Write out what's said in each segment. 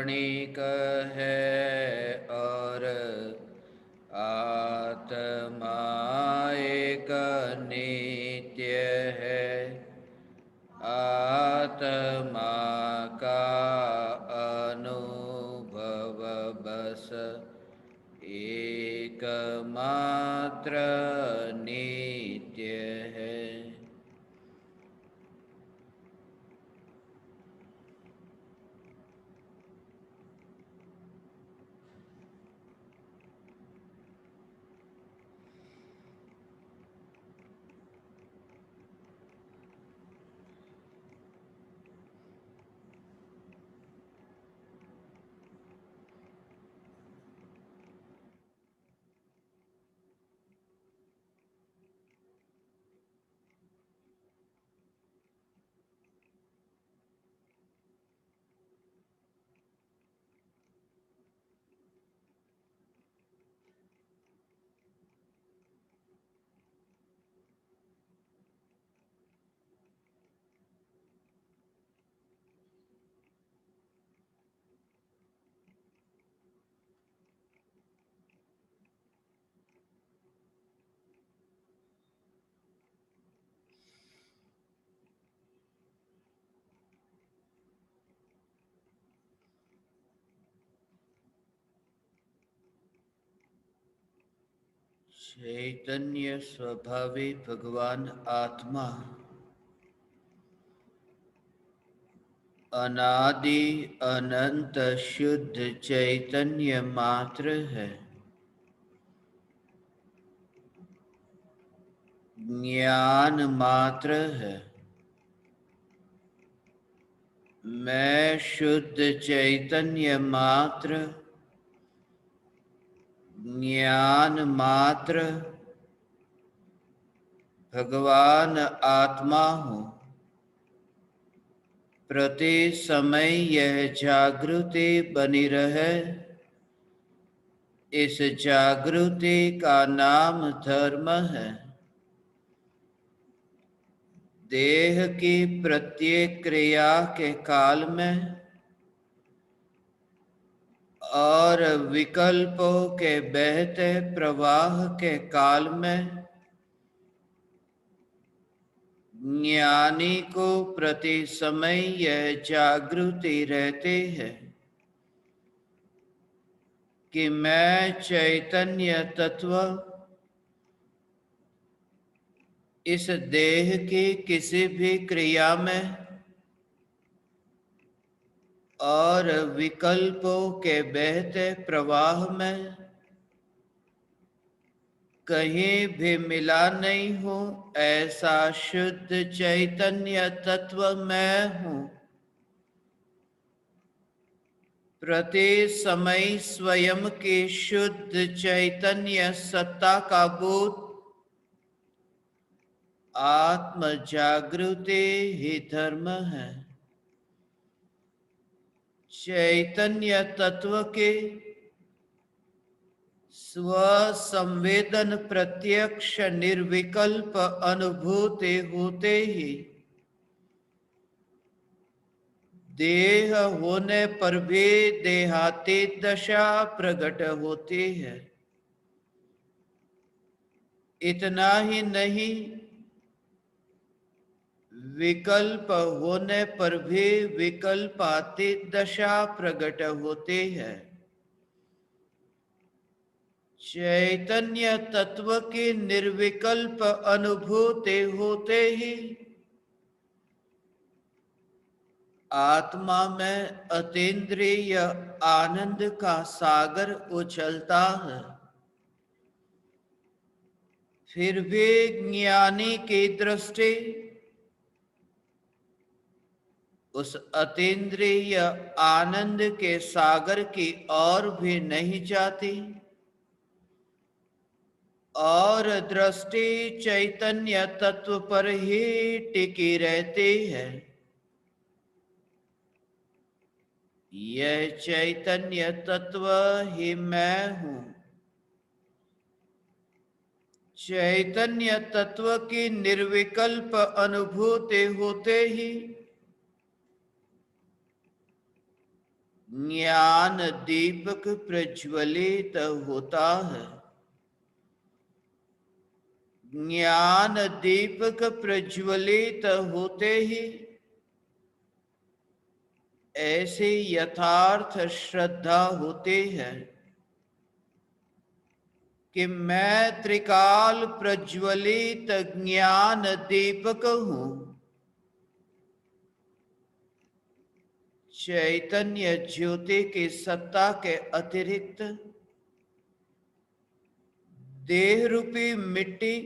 क्षणिक है और आत्मा एक नित्य है। आत्मा का अनुभव बस एकमात्र नित्य है। चैतन्य स्वभावी भगवान आत्मा अनादि अनंत शुद्ध चैतन्य मात्र है। ज्ञान मात्र है। मैं शुद्ध चैतन्य मात्र, ज्ञान मात्र, भगवान आत्मा हूँ। प्रति समय यह जागृति बनी रहे, इस जागृति का नाम धर्म है। देह की प्रत्येक क्रिया के काल में और विकल्पों के बहते प्रवाह के काल में ज्ञानी को प्रति समय यह जागृति रहती है कि मैं चैतन्य तत्व इस देह की किसी भी क्रिया में और विकल्पों के बहते प्रवाह में कहीं भी मिला नहीं हूँ। ऐसा शुद्ध चैतन्य तत्व मैं हूँ। प्रति समय स्वयं की शुद्ध चैतन्य सत्ता का बोध आत्म जागृति ही धर्म है। चैतन्य तत्व के स्व संवेदन प्रत्यक्ष निर्विकल्प अनुभूति होते ही देह होने पर भी देहातीत दशा प्रकट होती है। इतना ही नहीं, विकल्प होने पर भी विकल्पातीत दशा प्रकट होती है। चैतन्य तत्व की निर्विकल्प अनुभूति होते ही आत्मा में अतीन्द्रिय आनंद का सागर उछलता है। फिर भी ज्ञानी की दृष्टि उस अतीन्द्रिय आनंद के सागर की ओर भी नहीं जाती और दृष्टि चैतन्य तत्व पर ही टिकी रहती है। यह चैतन्य तत्व ही मैं हूँ। चैतन्य तत्व की निर्विकल्प अनुभूति होते ही ज्ञान दीपक प्रज्वलित होता है। ज्ञान दीपक प्रज्वलित होते ही ऐसे यथार्थ श्रद्धा होते हैं कि मैं त्रिकाल प्रज्वलित ज्ञान दीपक हूं। चैतन्य ज्योति की सत्ता के अतिरिक्त देह रूपी मिट्टी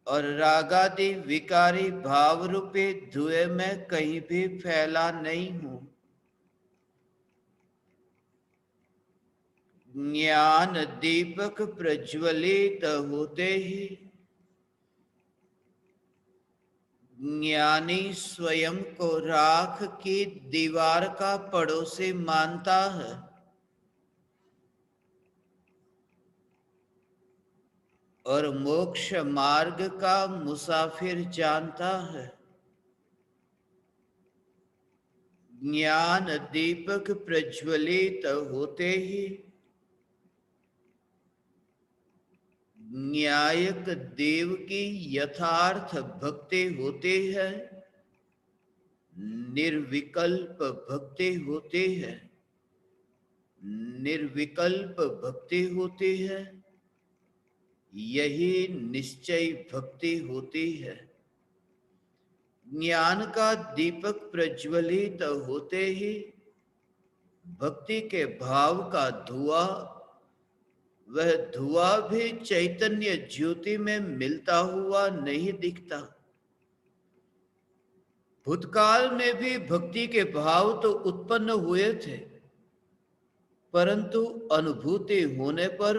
और रागादि विकारी भाव रूपी धुएं में कहीं भी फैला नहीं हूं। ज्ञान दीपक प्रज्वलित होते ही ज्ञानी स्वयं को राख की दीवार का पड़ोसी मानता है और मोक्ष मार्ग का मुसाफिर जानता है। ज्ञान दीपक प्रज्वलित होते ही न्यायक देव की यथार्थ भक्ति होती है, निर्विकल्प भक्ति होती है। निर्विकल्प भक्ति होती है, यही निश्चय भक्ति होती है। ज्ञान का दीपक प्रज्वलित होते ही भक्ति के भाव का धुआं, वह धुआं भी चैतन्य ज्योति में मिलता हुआ नहीं दिखता। भूतकाल में भी भक्ति के भाव तो उत्पन्न हुए थे, परंतु अनुभूति होने पर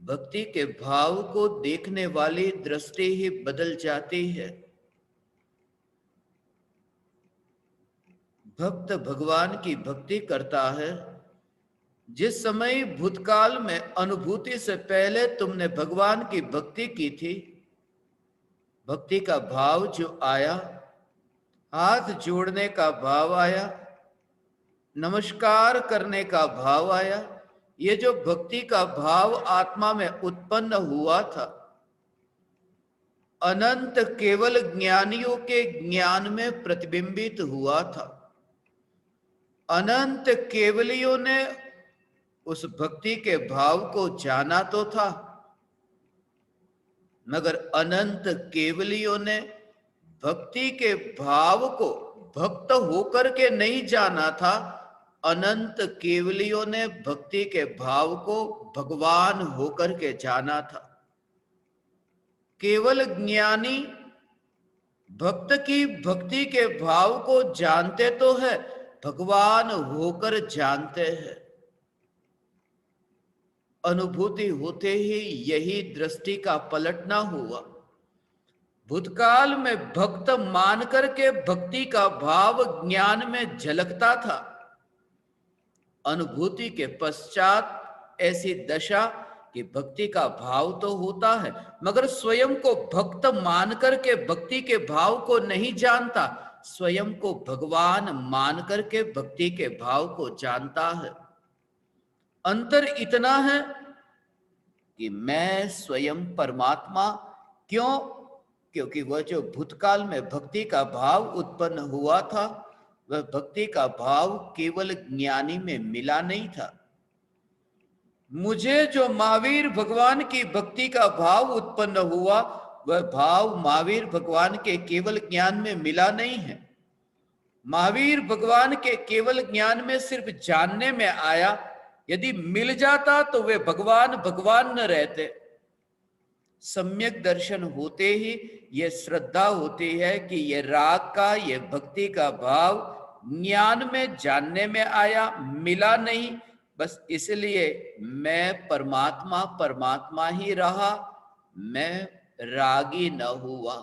भक्ति के भाव को देखने वाली दृष्टि ही बदल जाती है। भक्त भगवान की भक्ति करता है। जिस समय भूतकाल में अनुभूति से पहले तुमने भगवान की भक्ति की थी, भक्ति का भाव जो आया, हाथ जोड़ने का भाव आया, नमस्कार करने का भाव आया, ये जो भक्ति का भाव आत्मा में उत्पन्न हुआ था, अनंत केवल ज्ञानियों के ज्ञान में प्रतिबिंबित हुआ था। अनंत केवलियों ने उस भक्ति के भाव को जाना तो था, मगर अनंत केवलियों ने भक्ति के भाव को भक्त होकर के नहीं जाना था। अनंत केवलियों ने भक्ति के भाव को भगवान होकर के जाना था। केवल ज्ञानी भक्त की भक्ति के भाव को जानते तो है, भगवान होकर जानते हैं। अनुभूति होते ही यही दृष्टि का पलटना हुआ। भूतकाल में भक्त मान करके भक्ति का भाव ज्ञान में झलकता था। अनुभूति के पश्चात ऐसी दशा कि भक्ति का भाव तो होता है, मगर स्वयं को भक्त मान करके भक्ति के भाव को नहीं जानता, स्वयं को भगवान मान करके भक्ति के भाव को जानता है। अंतर इतना है कि मैं स्वयं परमात्मा, क्यों? क्योंकि वह जो भूतकाल में भक्ति का भाव उत्पन्न हुआ था, वह भक्ति का भाव केवल ज्ञानी में मिला नहीं था। मुझे जो महावीर भगवान की भक्ति का भाव उत्पन्न हुआ, वह भाव महावीर भगवान के केवल ज्ञान में मिला नहीं है। महावीर भगवान के केवल ज्ञान में सिर्फ जानने में आया। यदि मिल जाता तो वे भगवान भगवान न रहते। सम्यक दर्शन होते ही यह श्रद्धा होती है कि यह राग का, यह भक्ति का भाव ज्ञान में जानने में आया, मिला नहीं। बस इसलिए मैं परमात्मा परमात्मा ही रहा, मैं रागी न हुआ।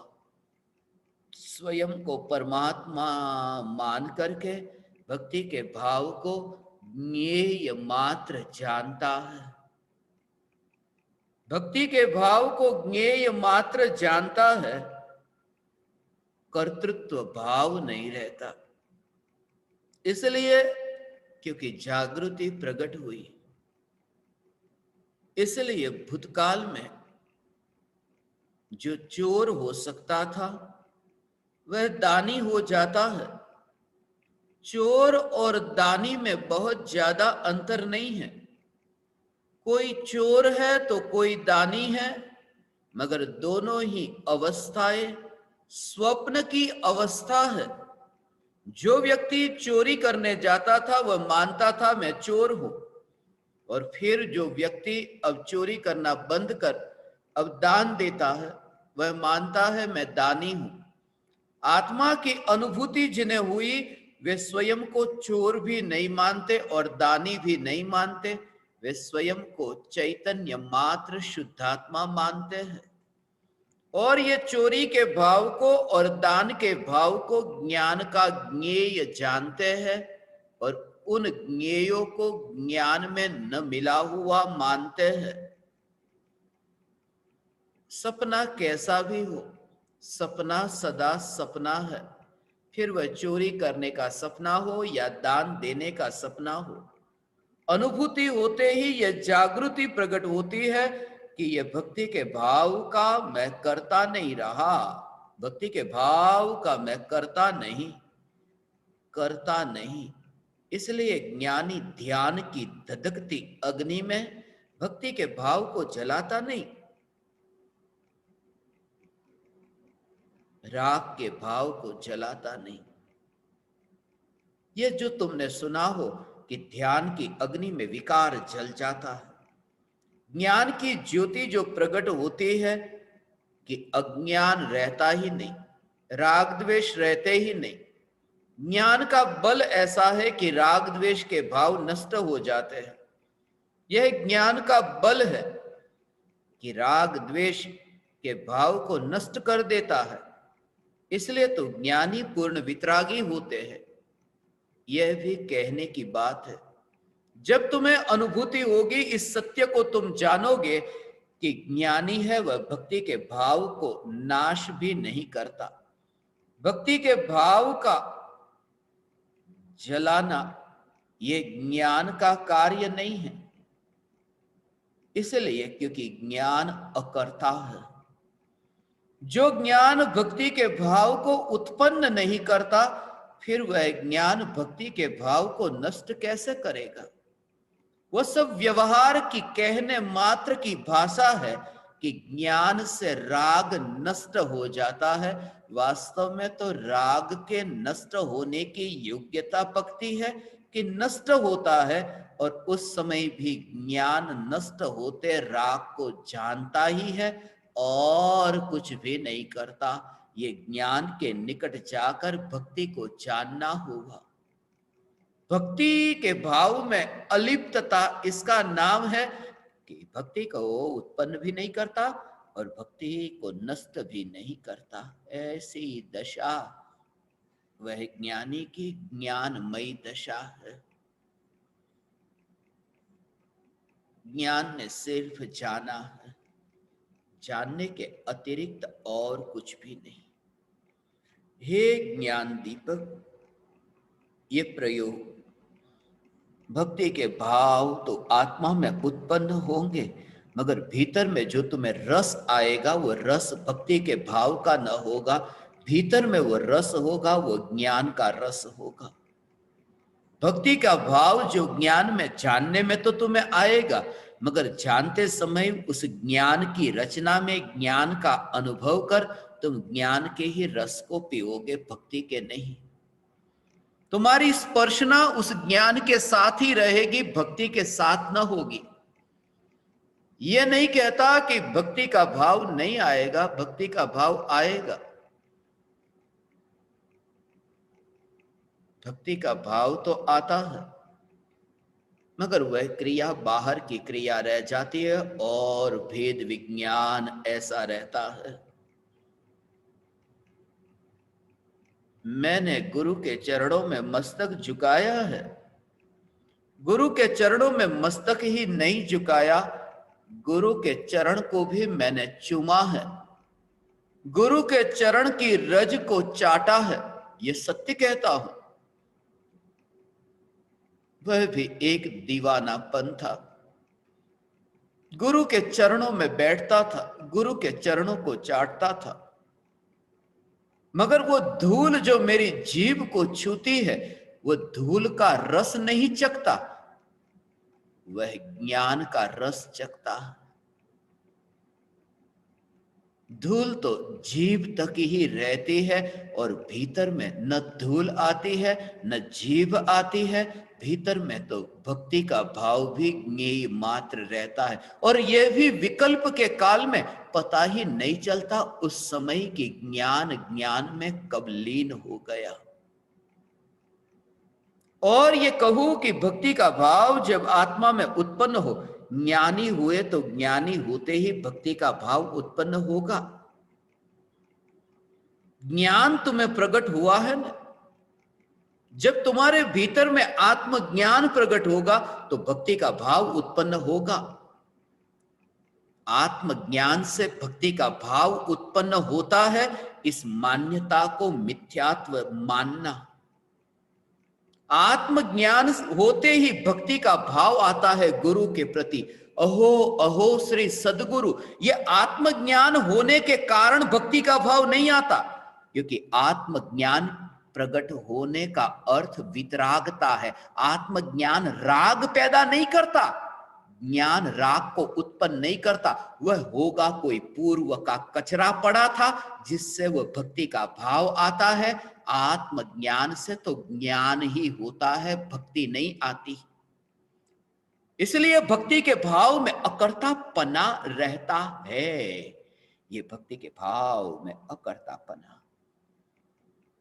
स्वयं को परमात्मा मान करके भक्ति के भाव को ज्ञेय मात्र जानता है। भक्ति के भाव को ज्ञेय मात्र जानता है, कर्तृत्व भाव नहीं रहता। इसलिए क्योंकि जागृति प्रकट हुई, इसलिए भूतकाल में जो चोर हो सकता था वह दानी हो जाता है। चोर और दानी में बहुत ज्यादा अंतर नहीं है। कोई चोर है तो कोई दानी है, मगर दोनों ही अवस्थाएं स्वप्न की अवस्था है। जो व्यक्ति चोरी करने जाता था वह मानता था मैं चोर हूं, और फिर जो व्यक्ति अब चोरी करना बंद कर अब दान देता है वह मानता है मैं दानी हूं। आत्मा की अनुभूति जिन्हें हुई वे स्वयं को चोर भी नहीं मानते और दानी भी नहीं मानते, वे स्वयं को चैतन्य मात्र शुद्धात्मा मानते हैं। और ये चोरी के भाव को और दान के भाव को ज्ञान का ज्ञेय जानते हैं और उन ज्ञेयों को ज्ञान में न मिला हुआ मानते हैं। सपना कैसा भी हो, सपना सदा सपना है, फिर वह चोरी करने का सपना हो या दान देने का सपना हो। अनुभूति होते ही यह जागृति प्रकट होती है कि यह भक्ति के भाव का मैं करता नहीं रहा, भक्ति के भाव का मैं करता नहीं। इसलिए ज्ञानी ध्यान की धधकती अग्नि में भक्ति के भाव को जलाता नहीं, राग के भाव को जलाता नहीं। यह जो तुमने सुना हो कि ध्यान की अग्नि में विकार जल जाता है, ज्ञान की ज्योति जो प्रकट होती है कि अज्ञान रहता ही नहीं, राग द्वेष रहते ही नहीं। ज्ञान का बल ऐसा है कि राग द्वेष के भाव नष्ट हो जाते हैं। यह ज्ञान का बल है कि राग द्वेष के भाव को नष्ट कर देता है। इसलिए तो ज्ञानी पूर्ण वितरागी होते हैं। यह भी कहने की बात है। जब तुम्हें अनुभूति होगी, इस सत्य को तुम जानोगे कि ज्ञानी है वह भक्ति के भाव को नाश भी नहीं करता। भक्ति के भाव का जलाना ये ज्ञान का कार्य नहीं है, इसलिए क्योंकि ज्ञान अकर्ता है। जो ज्ञान भक्ति के भाव को उत्पन्न नहीं करता, फिर वह ज्ञान भक्ति के भाव को नष्ट कैसे करेगा? वह सब व्यवहार की कहने मात्र की भाषा है कि ज्ञान से राग नष्ट हो जाता है। वास्तव में तो राग के नष्ट होने की योग्यता पकती है कि नष्ट होता है, और उस समय भी ज्ञान नष्ट होते राग को जानता ही है और कुछ भी नहीं करता। ये ज्ञान के निकट जाकर भक्ति को जानना होगा। भक्ति के भाव में अलिप्तता इसका नाम है कि भक्ति को उत्पन्न भी नहीं करता और भक्ति को नष्ट भी नहीं करता। ऐसी दशा वह ज्ञानी की ज्ञानमयी दशा है। ज्ञान ने सिर्फ जाना है, जानने के अतिरिक्त और कुछ भी नहीं। हे ज्ञान दीपक, ये प्रयोग भक्ति के भाव तो आत्मा में उत्पन्न होंगे, मगर भीतर में जो तुम्हें रस आएगा वो रस भक्ति के भाव का न होगा। भीतर में वो रस होगा, वो ज्ञान का रस होगा। भक्ति का भाव जो ज्ञान में जानने में तो तुम्हें आएगा, मगर जानते समय उस ज्ञान की रचना में ज्ञान का अनुभव कर तुम ज्ञान के ही रस को पियोगे, भक्ति के नहीं। तुम्हारी स्पर्शना उस ज्ञान के साथ ही रहेगी, भक्ति के साथ न होगी। यह नहीं कहता कि भक्ति का भाव नहीं आएगा, भक्ति का भाव आएगा। भक्ति का भाव तो आता है, मगर वह क्रिया बाहर की क्रिया रह जाती है और भेद विज्ञान ऐसा रहता है। मैंने गुरु के चरणों में मस्तक झुकाया है। गुरु के चरणों में मस्तक ही नहीं झुकाया, गुरु के चरण को भी मैंने चूमा है। गुरु के चरण की रज को चाटा है, ये सत्य कहता हूं। वह भी एक दीवानापन था। गुरु के चरणों में बैठता था, गुरु के चरणों को चाटता था, मगर वो धूल जो मेरी जीभ को छूती है, वो धूल का रस नहीं चखता, वह ज्ञान का रस चखता। धूल तो जीभ तक ही रहती है और भीतर में न धूल आती है न जीभ आती है। भीतर में तो भक्ति का भाव भी ज्ञेय मात्र रहता है, और यह भी विकल्प के काल में पता ही नहीं चलता उस समय की ज्ञान में कब लीन हो गया। और ये कहूं कि भक्ति का भाव जब आत्मा में उत्पन्न हो, ज्ञानी हुए तो ज्ञानी होते ही भक्ति का भाव उत्पन्न होगा। ज्ञान तुम्हें प्रकट हुआ है ना, जब तुम्हारे भीतर में आत्मज्ञान प्रकट होगा तो भक्ति का भाव उत्पन्न होगा। आत्मज्ञान से भक्ति का भाव उत्पन्न होता है, इस मान्यता को मिथ्यात्व मानना। आत्मज्ञान होते ही भक्ति का भाव आता है गुरु के प्रति। अहो अहो श्री सद्गुरु, ये आत्मज्ञान होने के कारण भक्ति का भाव नहीं आता, क्योंकि आत्मज्ञान प्रकट होने का अर्थ वितरागता है। आत्मज्ञान राग पैदा नहीं करता, ज्ञान राग को उत्पन्न नहीं करता। वह होगा कोई पूर्व का कचरा पड़ा था जिससे वह भक्ति का भाव आता है। आत्मज्ञान से तो ज्ञान ही होता है, भक्ति नहीं आती। इसलिए भक्ति के भाव में अकर्तापना रहता है। ये भक्ति के भाव में अकर्तापना,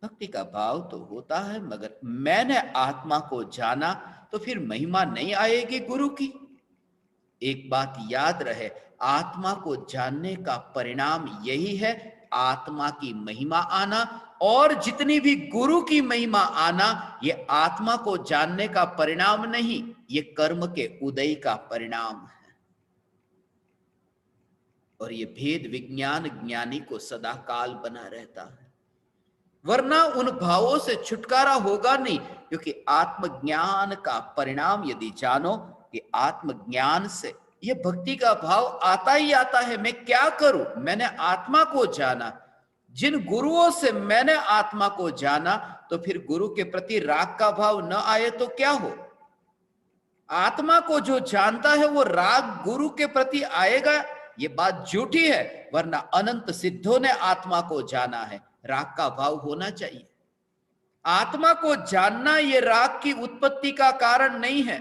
भक्ति का भाव तो होता है, मगर मैंने आत्मा को जाना तो फिर महिमा नहीं आएगी गुरु की। एक बात याद रहे, आत्मा को जानने का परिणाम यही है, आत्मा की महिमा आना। और जितनी भी गुरु की महिमा आना, ये आत्मा को जानने का परिणाम नहीं, ये कर्म के उदय का परिणाम है। और ये भेद विज्ञान ज्ञानी को सदा काल बना रहता है, वरना उन भावों से छुटकारा होगा नहीं। क्योंकि आत्मज्ञान का परिणाम यदि जानो कि आत्मज्ञान से ये भक्ति का भाव आता ही आता है। मैं क्या करूं, मैंने आत्मा को जाना, जिन गुरुओं से मैंने आत्मा को जाना, तो फिर गुरु के प्रति राग का भाव न आए तो क्या हो। आत्मा को जो जानता है वो राग गुरु के प्रति आएगा, ये बात झूठी है। वरना अनंत सिद्धों ने आत्मा को जाना है, राग का भाव होना चाहिए। आत्मा को जानना ये राग की उत्पत्ति का कारण नहीं है,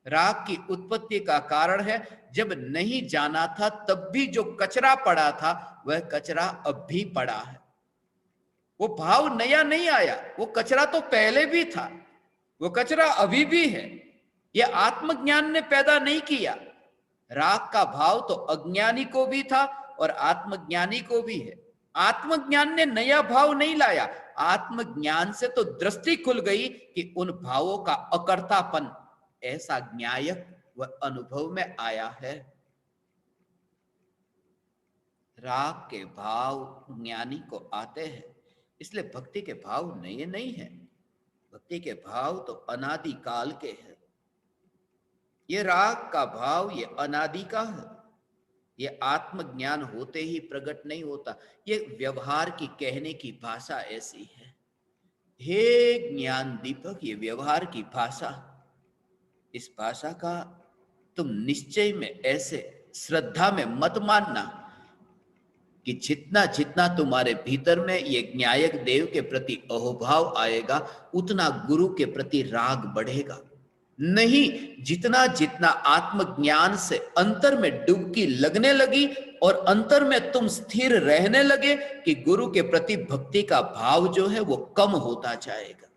राग की उत्पत्ति का कारण है जब नहीं जाना था तब भी जो कचरा पड़ा था वह कचरा अब भी पड़ा है। वो भाव नया नहीं आया, वो कचरा तो पहले भी था, वो कचरा अभी भी है। यह आत्मज्ञान ने पैदा नहीं किया। राग का भाव तो अज्ञानी को भी था और आत्मज्ञानी को भी है। आत्मज्ञान ने नया भाव नहीं लाया, आत्मज्ञान से तो दृष्टि खुल गई कि उन भावों का अकर्तापन ऐसा न्यायक व अनुभव में आया है। राग के भाव ज्ञानी को आते हैं, इसलिए भक्ति के भाव नए नहीं है। भक्ति के भाव तो अनादि काल के हैं। ये राग का भाव ये अनादि का है, ये आत्मज्ञान होते ही प्रकट नहीं होता। ये व्यवहार की कहने की भाषा ऐसी है। हे ज्ञान दीपक, ये व्यवहार की भाषा, इस भाषा का तुम निश्चय में ऐसे श्रद्धा में मत मानना कि जितना जितना तुम्हारे भीतर में ये न्यायक देव के प्रति अहोभाव आएगा उतना गुरु के प्रति राग बढ़ेगा। नहीं, जितना जितना आत्मज्ञान से अंतर में डुबकी लगने लगी और अंतर में तुम स्थिर रहने लगे कि गुरु के प्रति भक्ति का भाव जो है वो कम होता जाएगा,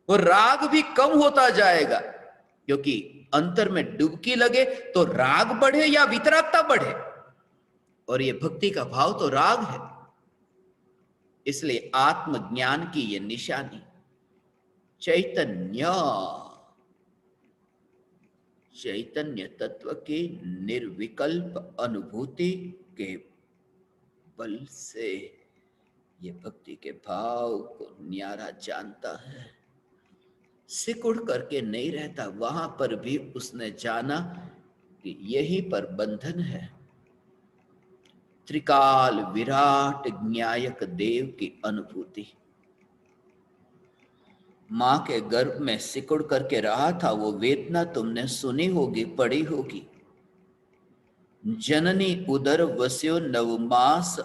वो राग भी कम होता जाएगा। क्योंकि अंतर में डुबकी लगे तो राग बढ़े या वितरागता बढ़े, और ये भक्ति का भाव तो राग है। इसलिए आत्मज्ञान की ये निशानी चैतन्य, चैतन्य तत्व की निर्विकल्प अनुभूति के बल से ये भक्ति के भाव को न्यारा जानता है। सिकुड़ करके नहीं रहता। वहां पर भी उसने जाना कि यही पर बंधन है। त्रिकाल विराट ज्ञायक देव की अनुभूति। मां के गर्भ में सिकुड़ करके रहा था, वो वेदना तुमने सुनी होगी, पढ़ी होगी। जननी उदर वस्यो नवमास,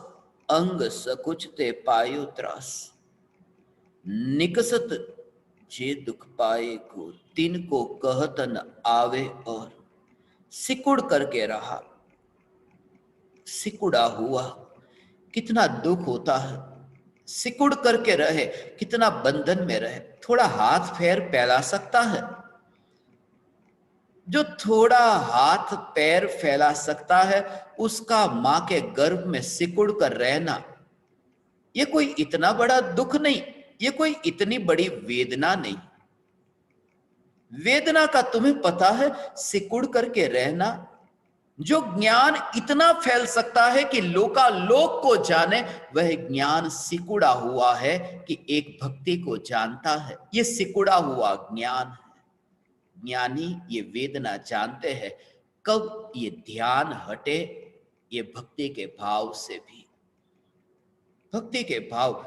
अंग सकुच ते पायो त्रास। निकसत जे दुख पाए को, तिन को कहत न आवे और। सिकुड़ करके रहा, सिकुड़ा हुआ, कितना दुख होता है। सिकुड़ करके रहे, कितना बंधन में रहे। थोड़ा हाथ पैर फैला सकता है। जो थोड़ा हाथ पैर फैला सकता है, उसका मां के गर्भ में सिकुड़ कर रहना, ये कोई इतना बड़ा दुख नहीं, ये कोई इतनी बड़ी वेदना नहीं। वेदना का तुम्हें पता है, सिकुड़ करके रहना। जो ज्ञान इतना फैल सकता है कि लोकालोक को जाने, वह ज्ञान सिकुड़ा हुआ है कि एक भक्ति को जानता है। ये सिकुड़ा हुआ ज्ञान है। ज्ञानी ये वेदना जानते हैं, कब ये ध्यान हटे, ये भक्ति के भाव से भी। भक्ति के भाव,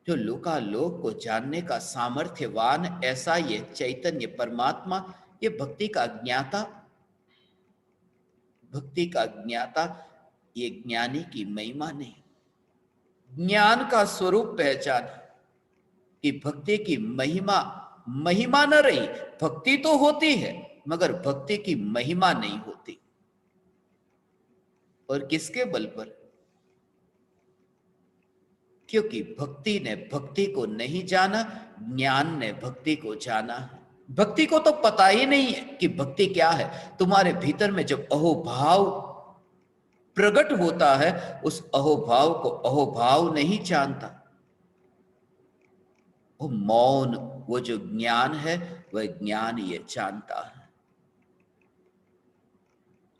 जो लोकालोक को जानने का सामर्थ्यवान, ऐसा ये चैतन्य परमात्मा, ये भक्ति का ज्ञाता, भक्ति का ज्ञाता, ये ज्ञानी की महिमा नहीं, ज्ञान का स्वरूप पहचान कि भक्ति की महिमा, महिमा न रही। भक्ति तो होती है, मगर भक्ति की महिमा नहीं होती। और किसके बल पर? क्योंकि भक्ति ने भक्ति को नहीं जाना, ज्ञान ने भक्ति को जाना है। भक्ति को तो पता ही नहीं है कि भक्ति क्या है। तुम्हारे भीतर में जब अहोभाव प्रकट होता है, उस अहोभाव को अहोभाव नहीं जानता। वो मौन, वो जो ज्ञान है, वह ज्ञान ये जानता है।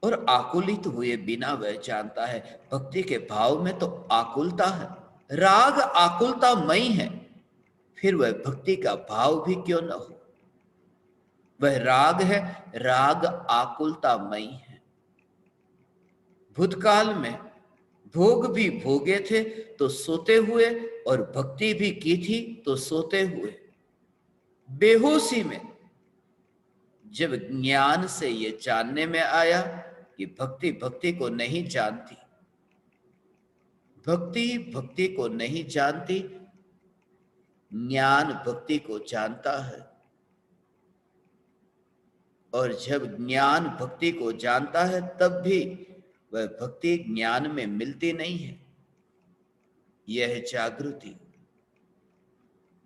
और आकुलित हुए बिना वह जानता है। भक्ति के भाव में तो आकुलता है, राग आकुलता मई है, फिर वह भक्ति का भाव भी क्यों न हो। वह राग है, राग आकुलता मई है। भूतकाल में भोग भी भोगे थे तो सोते हुए, और भक्ति भी की थी तो सोते हुए। बेहोशी में जब ज्ञान से ये जानने में आया कि भक्ति भक्ति को नहीं जानती, भक्ति भक्ति को नहीं जानती, ज्ञान भक्ति को जानता है। और जब ज्ञान भक्ति को जानता है, तब भी वह भक्ति ज्ञान में मिलती नहीं है। यह जागृति,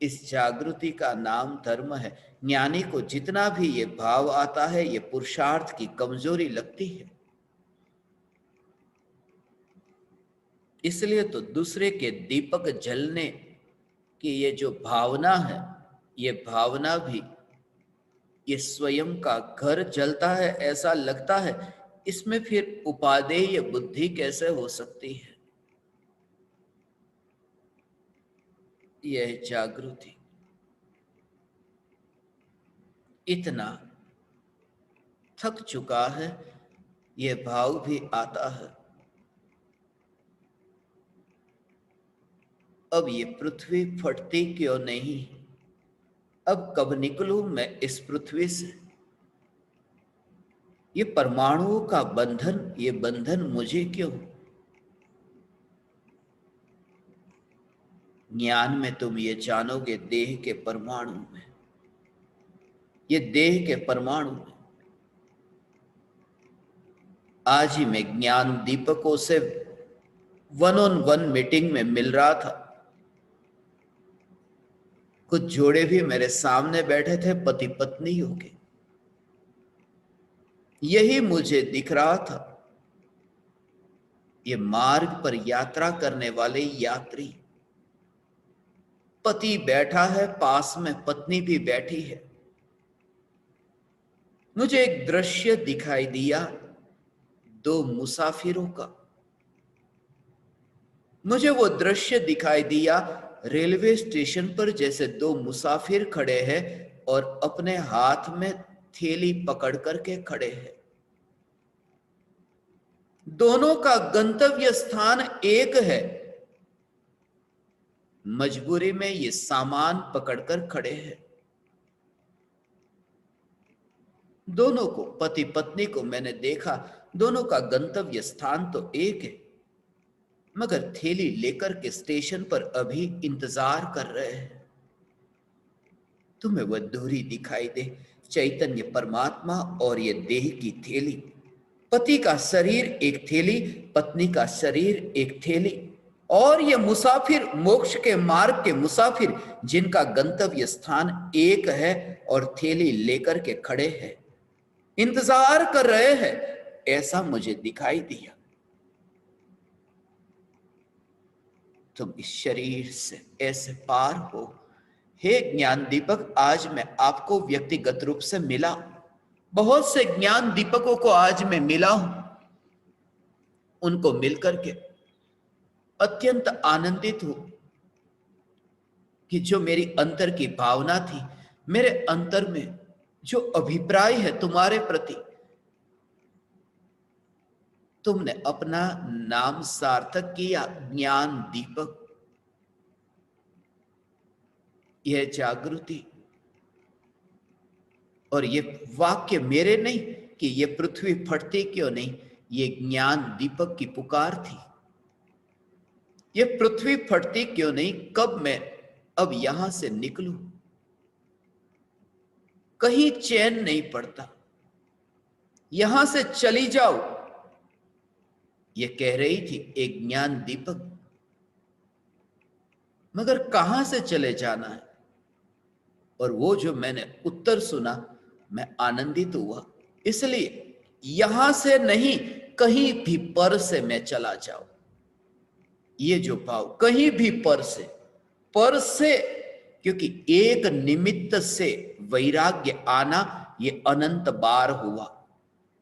इस जागृति का नाम धर्म है। ज्ञानी को जितना भी ये भाव आता है, ये पुरुषार्थ की कमजोरी लगती है। इसलिए तो दूसरे के दीपक जलने की ये जो भावना है, ये भावना भी, ये स्वयं का घर जलता है ऐसा लगता है। इसमें फिर उपादेय बुद्धि कैसे हो सकती है? यह जागृति इतना थक चुका है, यह भाव भी आता है, अब ये पृथ्वी फटती क्यों नहीं? अब कब निकलूं मैं इस पृथ्वी से? ये परमाणुओं का बंधन, ये बंधन मुझे क्यों? ज्ञान में तुम ये जानोगे, देह के परमाणु में, ये देह के परमाणु में। आज ही मैं ज्ञान दीपकों से 1-on-1 मीटिंग में मिल रहा था। कुछ जोड़े भी मेरे सामने बैठे थे, पति पत्नी होके। यही मुझे दिख रहा था, ये मार्ग पर यात्रा करने वाले यात्री। पति बैठा है पास में, पत्नी भी बैठी है। मुझे एक दृश्य दिखाई दिया, 2 मुसाफिरों का। मुझे वो दृश्य दिखाई दिया रेलवे स्टेशन पर, जैसे 2 मुसाफिर खड़े हैं, और अपने हाथ में थैली पकड़ करके खड़े हैं। दोनों का गंतव्य स्थान एक है, मजबूरी में ये सामान पकड़कर खड़े हैं। दोनों को, पति पत्नी को मैंने देखा, दोनों का गंतव्य स्थान तो एक है, मगर थैली लेकर के स्टेशन पर अभी इंतजार कर रहे हैं। तुम्हें वह दूरी दिखाई दे, चैतन्य परमात्मा और ये देह की थैली। पति का शरीर एक थैली, पत्नी का शरीर एक थैली, और ये मुसाफिर, मोक्ष के मार्ग के मुसाफिर, जिनका गंतव्य स्थान एक है और थैली लेकर के खड़े हैं, इंतजार कर रहे हैं, ऐसा मुझे दिखाई दिया। तुम इस शरीर से ऐसे पार हो। हे ज्ञान दीपक, आज मैं आपको व्यक्तिगत रूप से मिला, बहुत से ज्ञान दीपकों को आज मैं मिला हूं। उनको मिलकर के अत्यंत आनंदित हूं कि जो मेरी अंतर की भावना थी, मेरे अंतर में जो अभिप्राय है तुम्हारे प्रति, तुमने अपना नाम सार्थक किया, ज्ञान दीपक। यह जागृति और ये वाक्य मेरे नहीं कि ये पृथ्वी फटती क्यों नहीं, ये ज्ञान दीपक की पुकार थी। ये पृथ्वी फटती क्यों नहीं, कब मैं अब यहां से निकलूं, कहीं चैन नहीं पड़ता, यहां से चली जाओ, ये कह रही थी एक ज्ञान दीपक। मगर कहां से चले जाना है? और वो जो मैंने उत्तर सुना, मैं आनंदित हुआ। इसलिए यहां से नहीं, कहीं भी पर से मैं चला जाऊं। ये जो भाव, कहीं भी पर से, क्योंकि एक निमित्त से वैराग्य आना ये अनंत बार हुआ।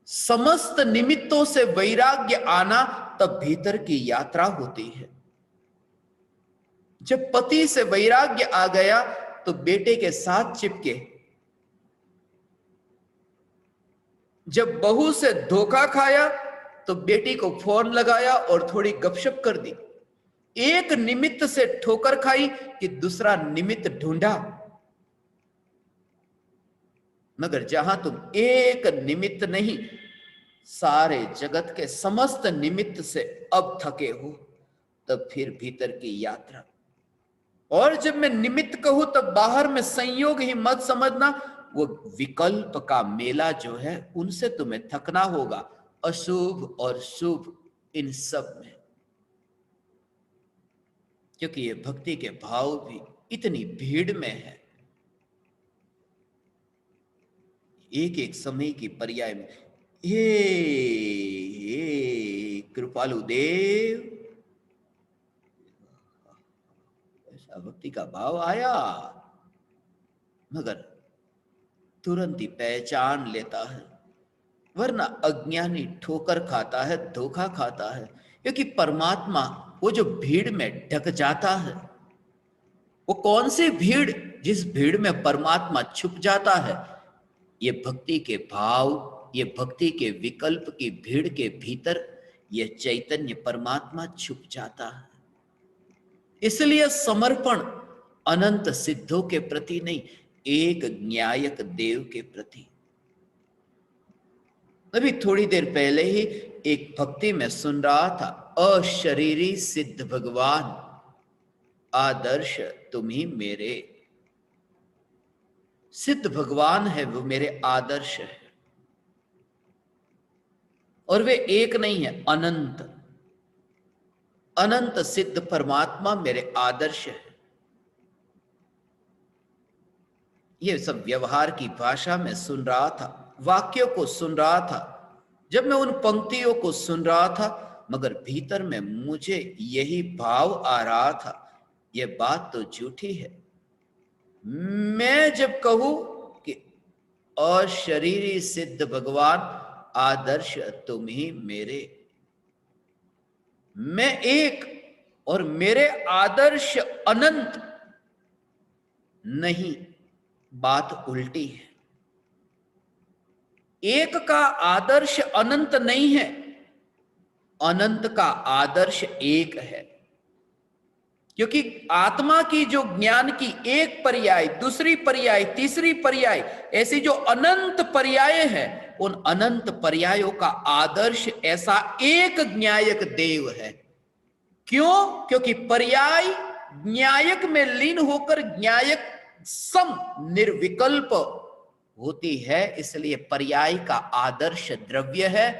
समस्त निमित्तों से वैराग्य आना तब भीतर की यात्रा होती है। जब पति से वैराग्य आ गया तो बेटे के साथ चिपके, जब बहू से धोखा खाया तो बेटी को फोन लगाया और थोड़ी गपशप कर दी। एक निमित्त से ठोकर खाई कि दूसरा निमित्त ढूंढा। मगर जहां तुम एक निमित्त नहीं, सारे जगत के समस्त निमित्त से अब थके हो, तब फिर भीतर की यात्रा। और जब मैं निमित्त कहूं तब बाहर में संयोग ही मत समझना, वो विकल्प का मेला जो है, उनसे तुम्हें थकना होगा, अशुभ और शुभ इन सब में। क्योंकि ये भक्ति के भाव भी इतनी भीड़ में है, एक एक समय की पर्याय में। हे कृपालु देव, ऐसा भक्ति का भाव आया, मगर तुरंत ही पहचान लेता है, वरना अज्ञानी ठोकर खाता है, धोखा खाता है। क्योंकि परमात्मा वो जो भीड़ में ढक जाता है, वो कौन सी भीड़, जिस भीड़ में परमात्मा छुप जाता है, ये भक्ति के भाव, ये भक्ति के विकल्प की भीड़ के भीतर ये चैतन्य परमात्मा छुप जाता है। इसलिए समर्पण अनंत सिद्धों के प्रति नहीं, एक न्यायक देव के प्रति। अभी थोड़ी देर पहले ही एक भक्ति में सुन रहा था, अशरीरी सिद्ध भगवान आदर्श तुम ही मेरे। सिद्ध भगवान है वो, मेरे आदर्श है। और वे एक नहीं है, अनंत अनंत सिद्ध परमात्मा मेरे आदर्श है। ये सब व्यवहार की भाषा में सुन रहा था, वाक्यों को सुन रहा था, जब मैं उन पंक्तियों को सुन रहा था, मगर भीतर में मुझे यही भाव आ रहा था, यह बात तो झूठी है। मैं जब कहूं कि अशरीरी सिद्ध भगवान आदर्श तुम ही मेरे, मैं एक और मेरे आदर्श अनंत नहीं, बात उल्टी है। एक का आदर्श अनंत नहीं है, अनंत का आदर्श एक है। क्योंकि आत्मा की जो ज्ञान की एक पर्याय, दूसरी पर्याय, तीसरी पर्याय, ऐसी जो अनंत पर्याय है, उन अनंत पर्यायों का आदर्श ऐसा एक ज्ञायक देव है। क्यों? क्योंकि पर्याय ज्ञायक में लीन होकर ज्ञायक सम निर्विकल्प होती है, इसलिए पर्याय का आदर्श द्रव्य है।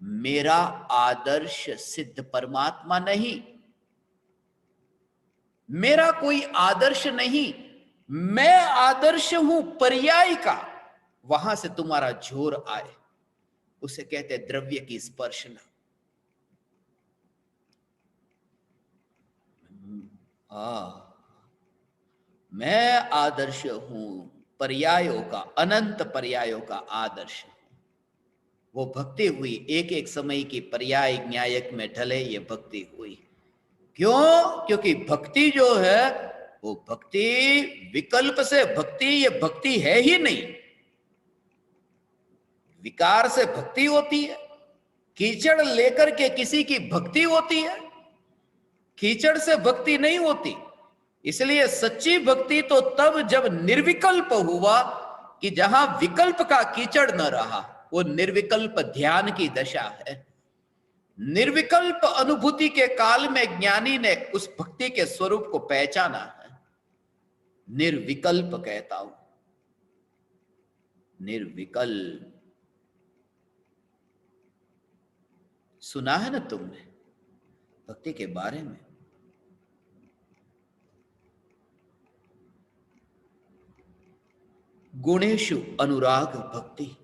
मेरा आदर्श सिद्ध परमात्मा नहीं, मेरा कोई आदर्श नहीं, मैं आदर्श हूं पर्याय का। वहां से तुम्हारा झोर आए, उसे कहते द्रव्य की स्पर्शना। मैं आदर्श हूं पर्यायों का, अनंत पर्यायों का आदर्श। वो भक्ति हुई, एक एक समय की पर्याय न्यायक में ढले, ये भक्ति हुई। क्यों? क्योंकि भक्ति जो है वो भक्ति विकल्प से भक्ति, ये भक्ति है ही नहीं। विकार से भक्ति होती है, कीचड़ लेकर के किसी की भक्ति होती है, कीचड़ से भक्ति नहीं होती। इसलिए सच्ची भक्ति तो तब जब निर्विकल्प हुआ, कि जहां विकल्प का कीचड़ न रहा, वो निर्विकल्प ध्यान की दशा है। निर्विकल्प अनुभूति के काल में ज्ञानी ने उस भक्ति के स्वरूप को पहचाना है। निर्विकल्प कहता हूं, निर्विकल्प। सुना है ना तुमने भक्ति के बारे में? गुणेषु अनुराग भक्ति,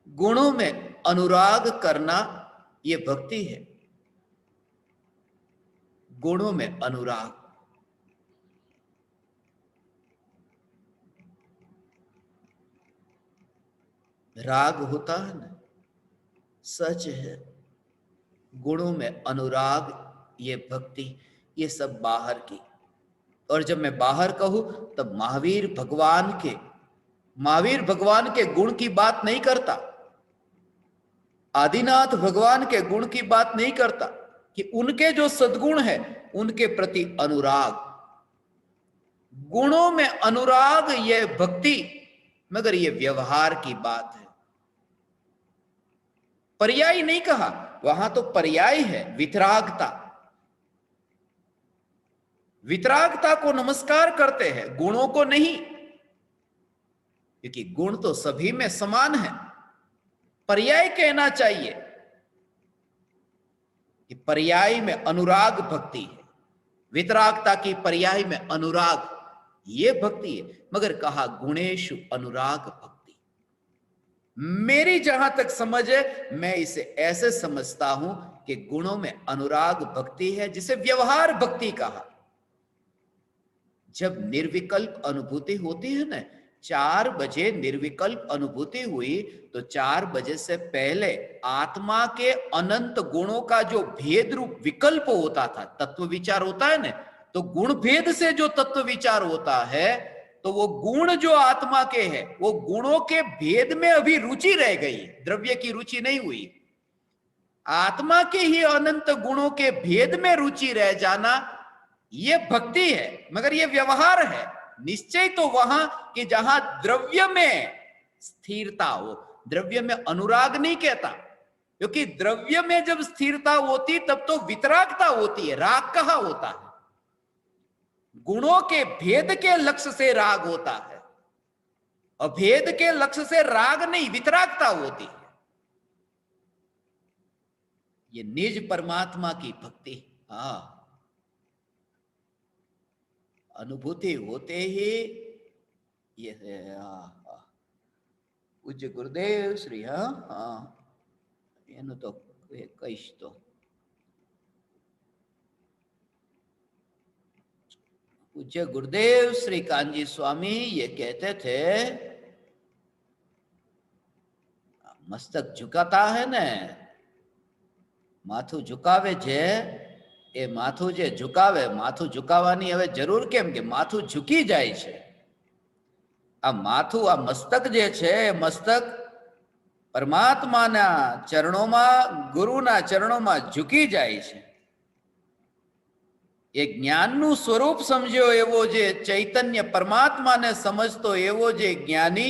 गुणों में अनुराग करना ये भक्ति है। गुणों में अनुराग, राग होता है ना, सच है। गुणों में अनुराग ये भक्ति, ये सब बाहर की। और जब मैं बाहर कहूं तब महावीर भगवान के गुण की बात नहीं करता, आदिनाथ भगवान के गुण की बात नहीं करता, कि उनके जो सद्गुण है उनके प्रति अनुराग। गुणों में अनुराग ये भक्ति, मगर ये व्यवहार की बात है। पर्याय नहीं कहा, वहां तो पर्याय है वितरागता। वितरागता को नमस्कार करते हैं, गुणों को नहीं, क्योंकि गुण तो सभी में समान है। पर्याय कहना चाहिए कि पर्याय में अनुराग भक्ति है, वितरागता की पर्याय में अनुराग ये भक्ति है। मगर कहा गुणेषु अनुराग भक्ति। मेरी जहां तक समझ है, मैं इसे ऐसे समझता हूं कि गुणों में अनुराग भक्ति है, जिसे व्यवहार भक्ति कहा। जब निर्विकल्प अनुभूति होती है ना, 4 बजे निर्विकल्प अनुभूति हुई, तो 4 बजे से पहले आत्मा के अनंत गुणों का जो भेद रूप विकल्प होता था, तत्व विचार होता है ना, तो गुण भेद से जो तत्व विचार होता है, तो वो गुण जो आत्मा के हैं, वो गुणों के भेद में अभी रुचि रह गई, द्रव्य की रुचि नहीं हुई। आत्मा के ही अनंत गुणों के भेद में रुचि रह जाना ये भक्ति है, मगर ये व्यवहार है। निश्चय तो वहां कि जहां द्रव्य में स्थिरता हो, द्रव्य में अनुराग नहीं कहता, क्योंकि द्रव्य में जब स्थिरता होती तब तो वितरागता होती है, राग कहां होता है? गुणों के भेद के लक्ष्य से राग होता है, अभेद के लक्ष्य से राग नहीं, वितरागता होती है। ये निज परमात्मा की भक्ति, हाँ, अनुभूति होते ही ये पूज्य गुरुदेव श्री, हाँ एनु तो कहीश तो पूज्य गुरुदेव श्री कांजी स्वामी ये कहते थे, मस्तक झुकाता है न, माथु झुकावे जे એ માથું જે ઝુકાવે, માથું ઝુકાવવાની હવે જરૂર કેમ કે માથું ઝૂકી જાય છે. આ માથું, આ મસ્તક જે છે એ મસ્તક પરમાત્માના ચરણોમાં, ગુરુના ચરણોમાં ઝૂકી જાય છે. એ જ્ઞાનનું સ્વરૂપ સમજ્યો એવો જે ચૈતન્ય પરમાત્માને સમજતો એવો જે જ્ઞાની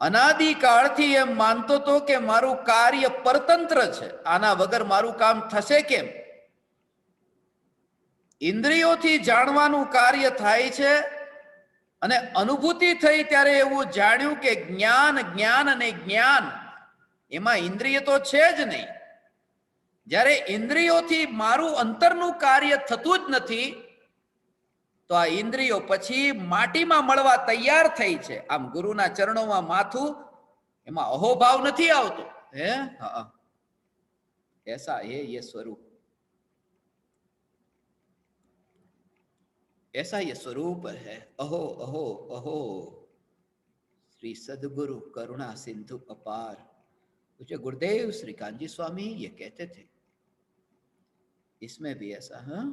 અનાદિકાળથી એમ માનતો તો કે મારું કાર્ય પરતંત્ર છે, આના વગર મારું કામ થશે કેમ? ઇન્દ્રિયોથી જાણવાનું કાર્ય થાય છે અને અનુભૂતિ થઈ ત્યારે એવું જાણ્યું કે જ્ઞાન, જ્ઞાન અને જ્ઞાન એમાં ઇન્દ્રિય તો છે જ નહીં. જ્યારે ઇન્દ્રિયોથી મારું અંતરનું કાર્ય થતું જ નથી તો આ ઇન્દ્રિયો પછી માટીમાં મળવા તૈયાર થઈ છે. આમ ગુરુના ચરણોમાં માથું, એમાં અહોભાવ નથી આવતો. હે હા, એસા હે યે સ્વરૂપ, ऐसा ये स्वरूप है. अहो अहो अहो श्री सदगुरु करुणा सिंधु अपार. मुझे गुरुदेव श्री कांजी स्वामी ये कहते थे, इसमें भी ऐसा. हाँ,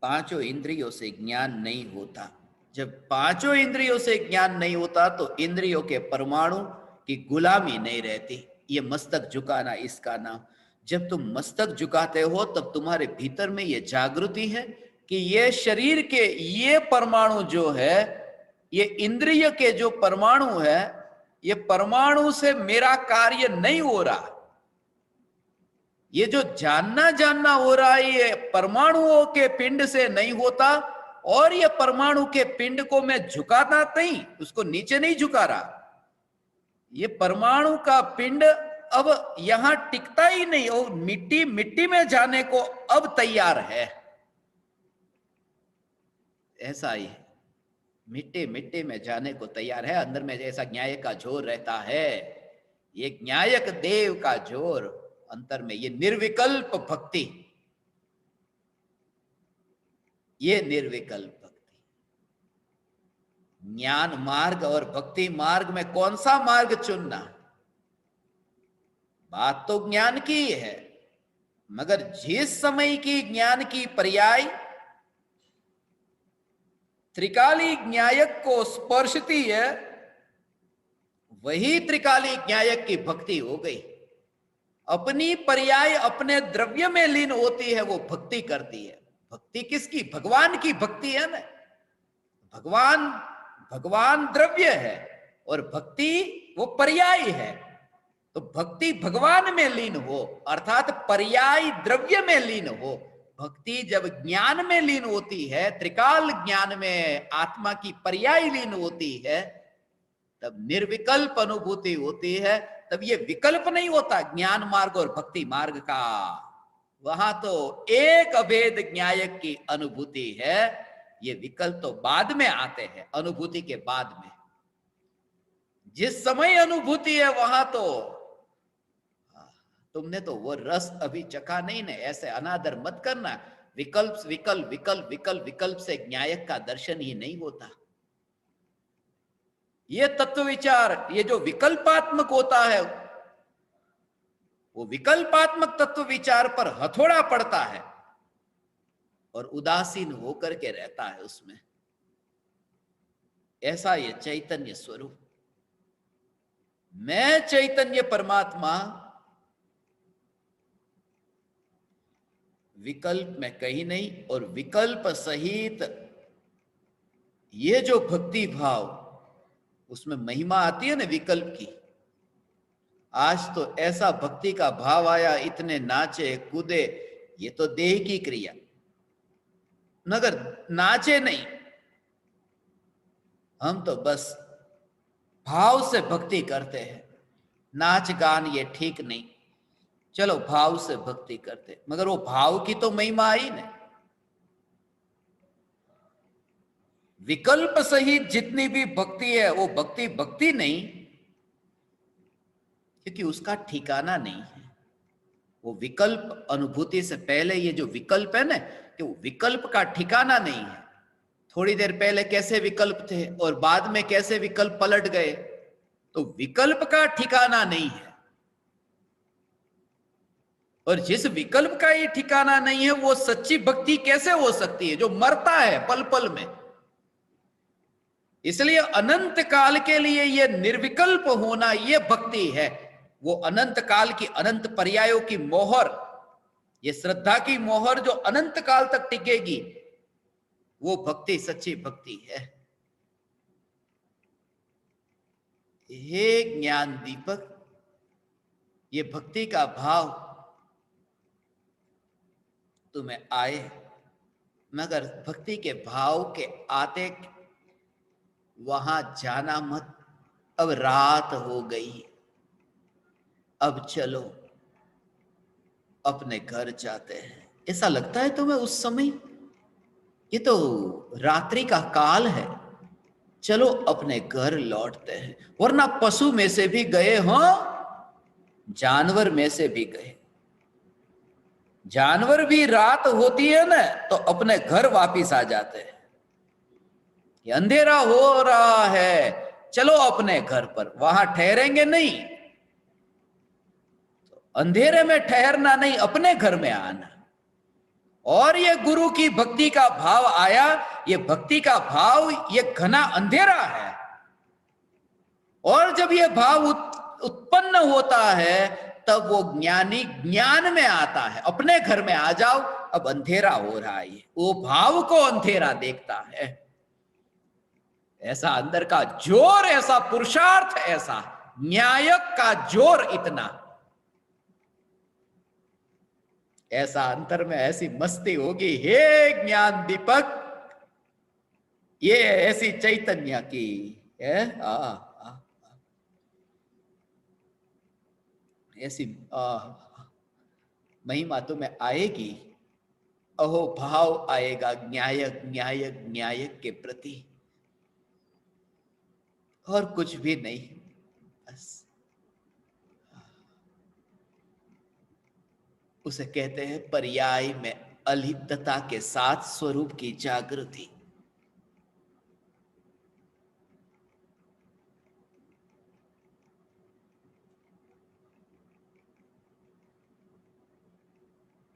पांचों इंद्रियों से ज्ञान नहीं होता. जब पांचों इंद्रियों से ज्ञान नहीं होता तो इंद्रियों के परमाणु की गुलामी नहीं रहती. ये मस्तक झुकाना इसका नाम. जब तुम मस्तक झुकाते हो तब तुम्हारे भीतर में ये जागृति है कि ये शरीर के ये परमाणु जो है, ये इंद्रिय के जो परमाणु है, ये परमाणु से मेरा कार्य नहीं हो रहा. ये जो जानना हो रहा है ये परमाणुओं के पिंड से नहीं होता. और ये परमाणु के पिंड को मैं झुकाता नहीं, उसको नीचे नहीं झुका रहा. ये परमाणु का पिंड अब यहां टिकता ही नहीं और मिट्टी मिट्टी में जाने को अब तैयार है. ऐसा ही मिट्टी मिट्टी में जाने को तैयार है. अंदर में जैसा न्यायक का जोर रहता है, ये न्यायक देव का जोर अंतर में, ये निर्विकल्प भक्ति, ये निर्विकल्प भक्ति. ज्ञान मार्ग और भक्ति मार्ग में कौन सा मार्ग चुनना? बात तो ज्ञान की है, मगर जिस समय की ज्ञान की पर्याय त्रिकाली न्यायक को स्पर्शती है, वही त्रिकाली न्यायक की भक्ति हो गई. अपनी पर्याय अपने द्रव्य में लीन होती है, वो भक्ति करती है. भक्ति किसकी? भगवान की भक्ति है ना. भगवान द्रव्य है और भक्ति वो पर्याय है. तो भक्ति भगवान में लीन हो अर्थात पर्याय द्रव्य में लीन हो. भक्ति जब ज्ञान में लीन होती है, त्रिकाल ज्ञान में आत्मा की पर्याय लीन होती है, तब निर्विकल्प अनुभूति होती है. तब ये विकल्प नहीं होता ज्ञान मार्ग और भक्ति मार्ग का. वहां तो एक अभेद न्यायक की अनुभूति है. ये विकल्प तो बाद में आते हैं, अनुभूति के बाद में. जिस समय अनुभूति है वहां तो तुमने तो वो रस अभी चखा नहीं ना. ऐसे अनादर मत करना. विकल्प विकल्प विकल्प विकल्प विकल्प से न्यायक का दर्शन ही नहीं होता. ये तत्व विचार, ये जो विकल्पात्मक होता है, वो विकल्पात्मक तत्व विचार पर हथौड़ा पड़ता है और उदासीन होकर के रहता है उसमें. ऐसा ये चैतन्य स्वरूप, मैं चैतन्य परमात्मा विकल्प में कहीं नहीं. और विकल्प सहित ये जो भक्ति भाव, उसमें महिमा आती है ना विकल्प की. आज तो ऐसा भक्ति का भाव आया, इतने नाचे कूदे. ये तो देह की क्रिया, मगर नाचे नहीं. हम तो बस भाव से भक्ति करते हैं. नाच गान ये ठीक नहीं, चलो भाव से भक्ति करते. मगर वो भाव की तो महिमा आई ना. विकल्प सहित जितनी भी भक्ति है वो भक्ति भक्ति नहीं, क्योंकि उसका ठिकाना नहीं है. वो विकल्प अनुभूति से पहले ये जो विकल्प है ना, कि वो विकल्प का ठिकाना नहीं है. थोड़ी देर पहले कैसे विकल्प थे और बाद में कैसे विकल्प पलट गए, तो विकल्प का ठिकाना नहीं है. और जिस विकल्प का ये ठिकाना नहीं है, वो सच्ची भक्ति कैसे हो सकती है जो मरता है पल पल में। इसलिए अनंत काल के लिए ये निर्विकल्प होना ये भक्ति है। वो अनंत काल की अनंत पर्यायों की मोहर, ये श्रद्धा की मोहर जो अनंत काल तक टिकेगी, वो भक्ति सच्ची भक्ति है। हे ज्ञान दीपक, ये भक्ति का भाव तुम्हें आए, मगर भक्ति के भाव के आते वहां जाना मत। अब रात हो गई, अब चलो अपने घर जाते हैं। ऐसा लगता है तुम्हें उस समय, ये तो रात्रि का काल है, चलो अपने घर लौटते हैं। वरना पशु में से भी गए हो, जानवर में से भी गए। जानवर भी रात होती है ना तो अपने घर वापिस आ जाते हैं। ये अंधेरा हो रहा है, चलो अपने घर पर, वहां ठहरेंगे नहीं। तो अंधेरे में ठहरना नहीं, अपने घर में आना। और ये गुरु की भक्ति का भाव आया, ये भक्ति का भाव ये घना अंधेरा है। और जब ये भाव उत्पन्न होता है तब वो ज्ञानी ज्ञान में आता है। अपने घर में आ जाओ, अब अंधेरा हो रहा है, वो भाव को अंधेरा देखता है। ऐसा अंदर का जोर, ऐसा पुरुषार्थ, ऐसा न्यायक का जोर, इतना ऐसा अंतर में ऐसी मस्ती होगी। हे ज्ञान दीपक, ये ऐसी चैतन्य की है, ऐसी महिमा तुम्हें आएगी। अहो भाव आएगा न्यायक न्यायक न्यायक के प्रति, और कुछ भी नहीं। बस उसे कहते हैं पर्याय में अलिप्तता के साथ स्वरूप की जागृति।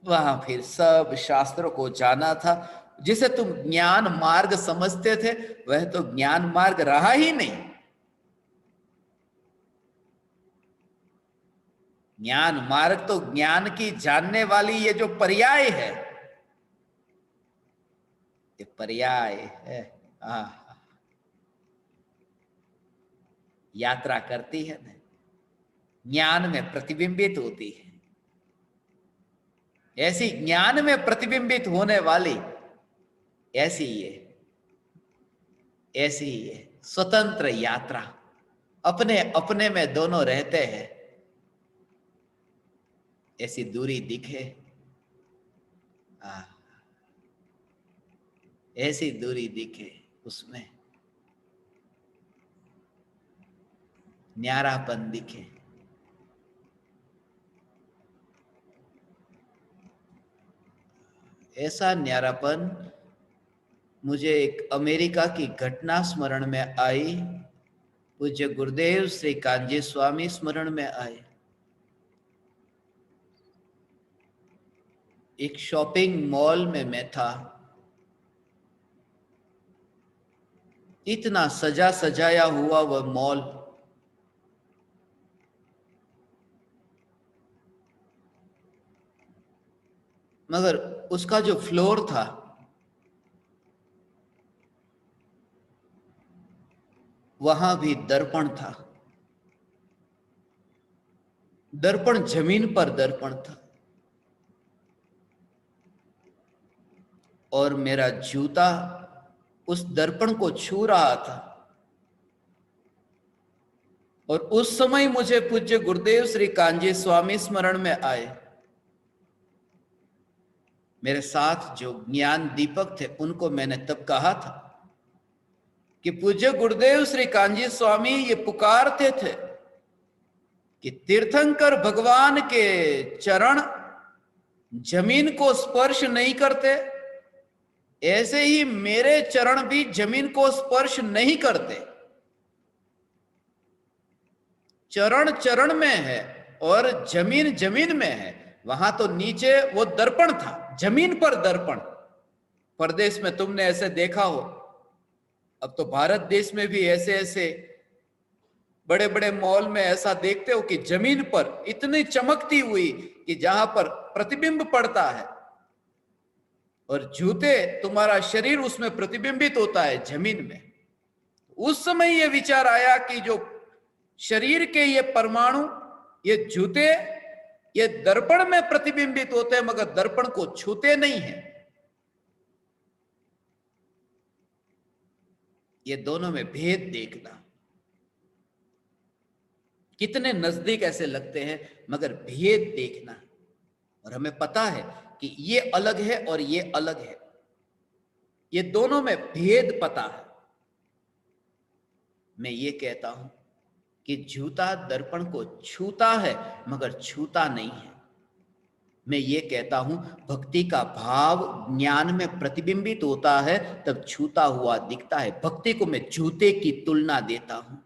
वहां फिर सब शास्त्रों को जाना था। जिसे तुम ज्ञान मार्ग समझते थे वह तो ज्ञान मार्ग रहा ही नहीं। ज्ञान मार्ग तो ज्ञान की जानने वाली ये जो पर्याय है, ये पर्याय है। यात्रा करती है ना, ज्ञान में प्रतिबिंबित होती है। ऐसी ज्ञान में प्रतिबिंबित होने वाली ऐसी ये स्वतंत्र यात्रा, अपने अपने में दोनों रहते हैं। ऐसी दूरी दिखे, ऐसी दूरी दिखे, उसमें न्यारापन दिखे। ऐसा न्यारापन मुझे एक अमेरिका की घटना स्मरण में आई। पूज्य गुरुदेव श्री कांजी स्वामी स्मरण में आए। एक शॉपिंग मॉल में मैं था। इतना सजा सजाया हुआ वह मॉल, मगर उसका जो फ्लोर था वहां भी दर्पण था। दर्पण जमीन पर दर्पण था, और मेरा जूता उस दर्पण को छू रहा था। और उस समय मुझे पूज्य गुरुदेव श्री कांजी स्वामी स्मरण में आए। मेरे साथ जो ज्ञान दीपक थे उनको मैंने तब कहा था कि पूज्य गुरुदेव श्री कांजी स्वामी ये पुकारते थे कि तीर्थंकर भगवान के चरण जमीन को स्पर्श नहीं करते, ऐसे ही मेरे चरण भी जमीन को स्पर्श नहीं करते। चरण चरण में है और जमीन जमीन में है, वहां तो नीचे वो दर्पण था, जमीन पर दर्पण। परदेश में तुमने ऐसे देखा हो, अब तो भारत देश में भी ऐसे ऐसे बड़े बड़े मॉल में ऐसा देखते हो कि जमीन पर इतनी चमकती हुई कि जहां पर प्रतिबिंब पड़ता है, और जूते तुम्हारा शरीर उसमें प्रतिबिंबित होता है जमीन में। उस समय ये विचार आया कि जो शरीर के ये परमाणु, ये जूते, ये दर्पण में प्रतिबिंबित होते हैं मगर दर्पण को छूते नहीं है। ये दोनों में भेद देखना, कितने नजदीक ऐसे लगते हैं मगर भेद देखना। और हमें पता है कि ये अलग है और ये अलग है, ये दोनों में भेद पता है। मैं ये कहता हूं कि जूता दर्पण को छूता है मगर छूता नहीं है। मैं ये कहता हूं भक्ति का भाव ज्ञान में प्रतिबिंबित होता है तब छूता हुआ दिखता है। भक्ति को मैं जूते की तुलना देता हूं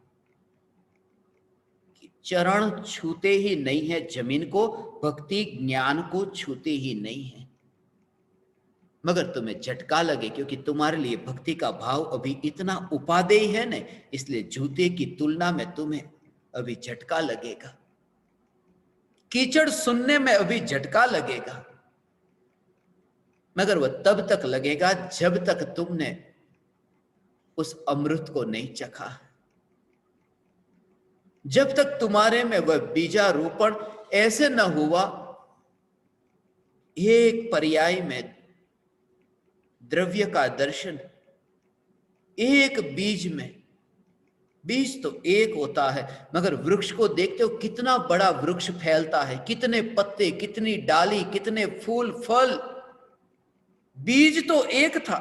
कि चरण छूते ही नहीं है जमीन को, भक्ति ज्ञान को छूते ही नहीं है। मगर तुम्हें झटका लगे क्योंकि तुम्हारे लिए भक्ति का भाव अभी इतना उपादेय है ना, इसलिए जूते की तुलना में तुम्हें अभी झटका लगेगा, कीचड़ सुनने में अभी झटका लगेगा, मगर वह तब तक लगेगा जब तक तुमने उस अमृत को नहीं चखा, जब तक तुम्हारे में वह बीजारोपण ऐसे न हुआ। एक पर्याय में द्रव्य का दर्शन, एक बीज में, बीज तो एक होता है मगर वृक्ष को देखते हो कितना बड़ा वृक्ष फैलता है, कितने पत्ते, कितनी डाली, कितने फूल फल। बीज तो एक था।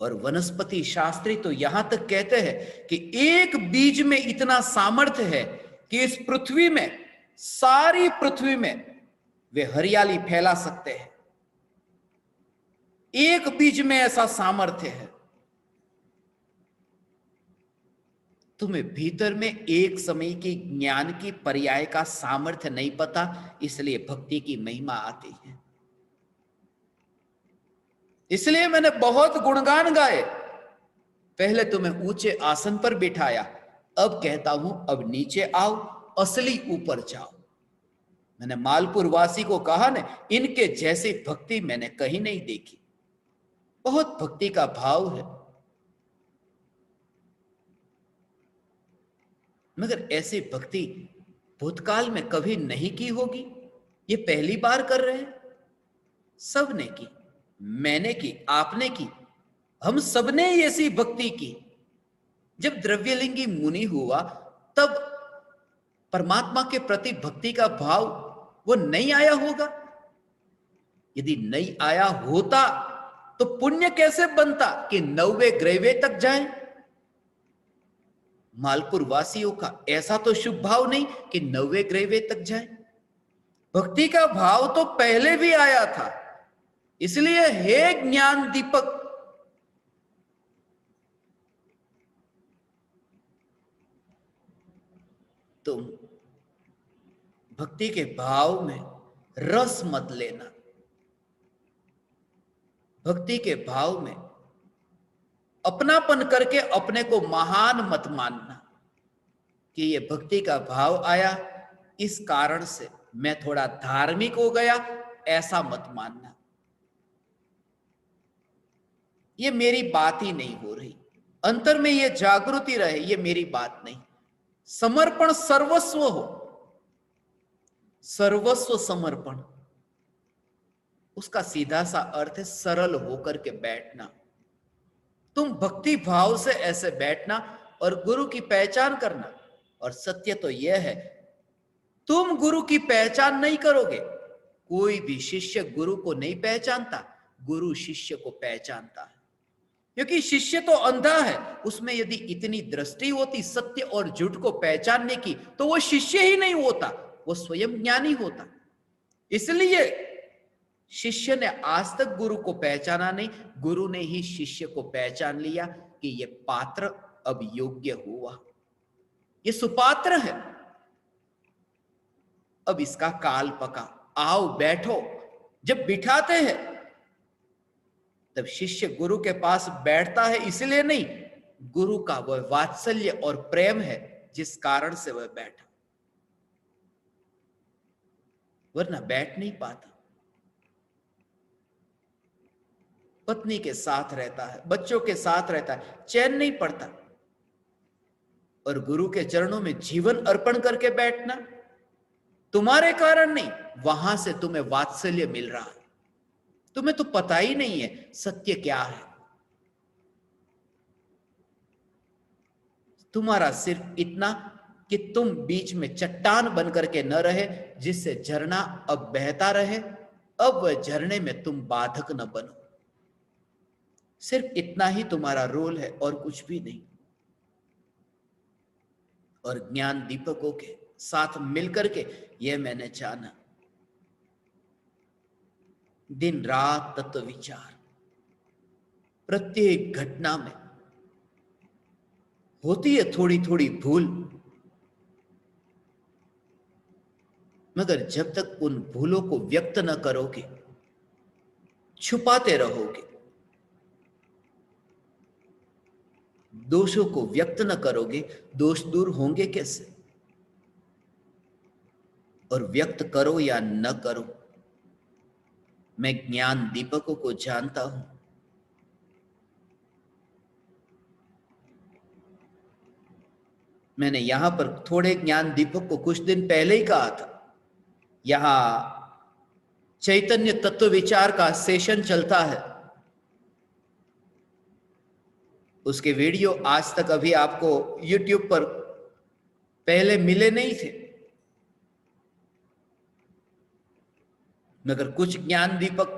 और वनस्पति शास्त्री तो यहां तक कहते हैं कि एक बीज में इतना सामर्थ्य है कि इस पृथ्वी में, सारी पृथ्वी में वे हरियाली फैला सकते हैं। एक बीज में ऐसा सामर्थ्य है। तुम्हें भीतर में एक समय की ज्ञान की पर्याय का सामर्थ्य नहीं पता, इसलिए भक्ति की महिमा आती है। इसलिए मैंने बहुत गुणगान गाए। पहले तुम्हें ऊंचे आसन पर बिठाया, अब कहता हूं अब नीचे आओ, असली ऊपर जाओ। मैंने मालपुर वासी को कहा ना, इनके जैसी भक्ति मैंने कहीं नहीं देखी। बहुत भक्ति का भाव है, मगर ऐसी भक्ति भूतकाल में कभी नहीं की होगी, ये पहली बार कर रहे हैं। सबने की, मैंने की, आपने की, हम सबने ऐसी भक्ति की। जब द्रव्यलिंगी मुनि हुआ तब परमात्मा के प्रति भक्ति का भाव वो नहीं आया होगा। यदि नहीं आया होता तो पुण्य कैसे बनता कि 9वें ग्रहवे तक जाए। मालपुर वासियों का ऐसा तो शुभ भाव नहीं कि 9वें ग्रहवे तक जाए। भक्ति का भाव तो पहले भी आया था। इसलिए हे ज्ञान दीपक, तुम भक्ति के भाव में रस मत लेना, भक्ति के भाव में अपनापन करके अपने को महान मत मानना कि ये भक्ति का भाव आया इस कारण से मैं थोड़ा धार्मिक हो गया, ऐसा मत मानना। ये मेरी बात ही नहीं हो रही, अंतर में ये जागृति रहे, ये मेरी बात नहीं। समर्पण सर्वस्व हो, सर्वस्व समर्पण, उसका सीधा सा अर्थ है सरल होकर के बैठना। तुम भक्ति भाव से ऐसे बैठना और गुरु की पहचान करना। और सत्य तो यह है, तुम गुरु की पहचान नहीं करोगे, कोई भी शिष्य गुरु को नहीं पहचानता, गुरु शिष्य को पहचानता है। क्योंकि शिष्य तो अंधा है, उसमें यदि इतनी दृष्टि होती सत्य और झूठ को पहचानने की तो वो शिष्य ही नहीं होता, वो स्वयं ज्ञानी होता। इसलिए शिष्य ने आज तक गुरु को पहचाना नहीं, गुरु ने ही शिष्य को पहचान लिया कि ये पात्र अब योग्य हुआ, ये सुपात्र है। अब इसका काल पका, आओ बैठो। जब बिठाते हैं तब शिष्य गुरु के पास बैठता है इसलिए नहीं, गुरु का वह वात्सल्य और प्रेम है जिस कारण से वह बैठा, वरना बैठ नहीं पाता। पत्नी के साथ रहता है, बच्चों के साथ रहता है, चैन नहीं पड़ता। और गुरु के चरणों में जीवन अर्पण करके बैठना, तुम्हारे कारण नहीं, वहां से तुम्हें वात्सल्य मिल रहा है। तुम्हें तो पता ही नहीं है सत्य क्या है। तुम्हारा सिर्फ इतना कि तुम बीच में चट्टान बन करके न रहे, जिससे झरना अब बहता रहे, अब वह झरने में तुम बाधक न बनो। सिर्फ इतना ही तुम्हारा रोल है और कुछ भी नहीं। और ज्ञान दीपकों के साथ मिलकर के यह मैंने जाना, दिन रात तत्व विचार, प्रत्येक घटना में होती है थोड़ी थोड़ी भूल, मगर जब तक उन भूलों को व्यक्त न करोगे, छुपाते रहोगे, दोषों को व्यक्त न करोगे, दोष दूर होंगे कैसे? और व्यक्त करो या न करो, मैं ज्ञान दीपकों को जानता हूं। मैंने यहां पर थोड़े ज्ञान दीपक को कुछ दिन पहले ही कहा था, यहां चैतन्य तत्व विचार का सेशन चलता है, उसके वीडियो आज तक अभी आपको YouTube पर पहले मिले नहीं थे, मगर कुछ ज्ञान दीपक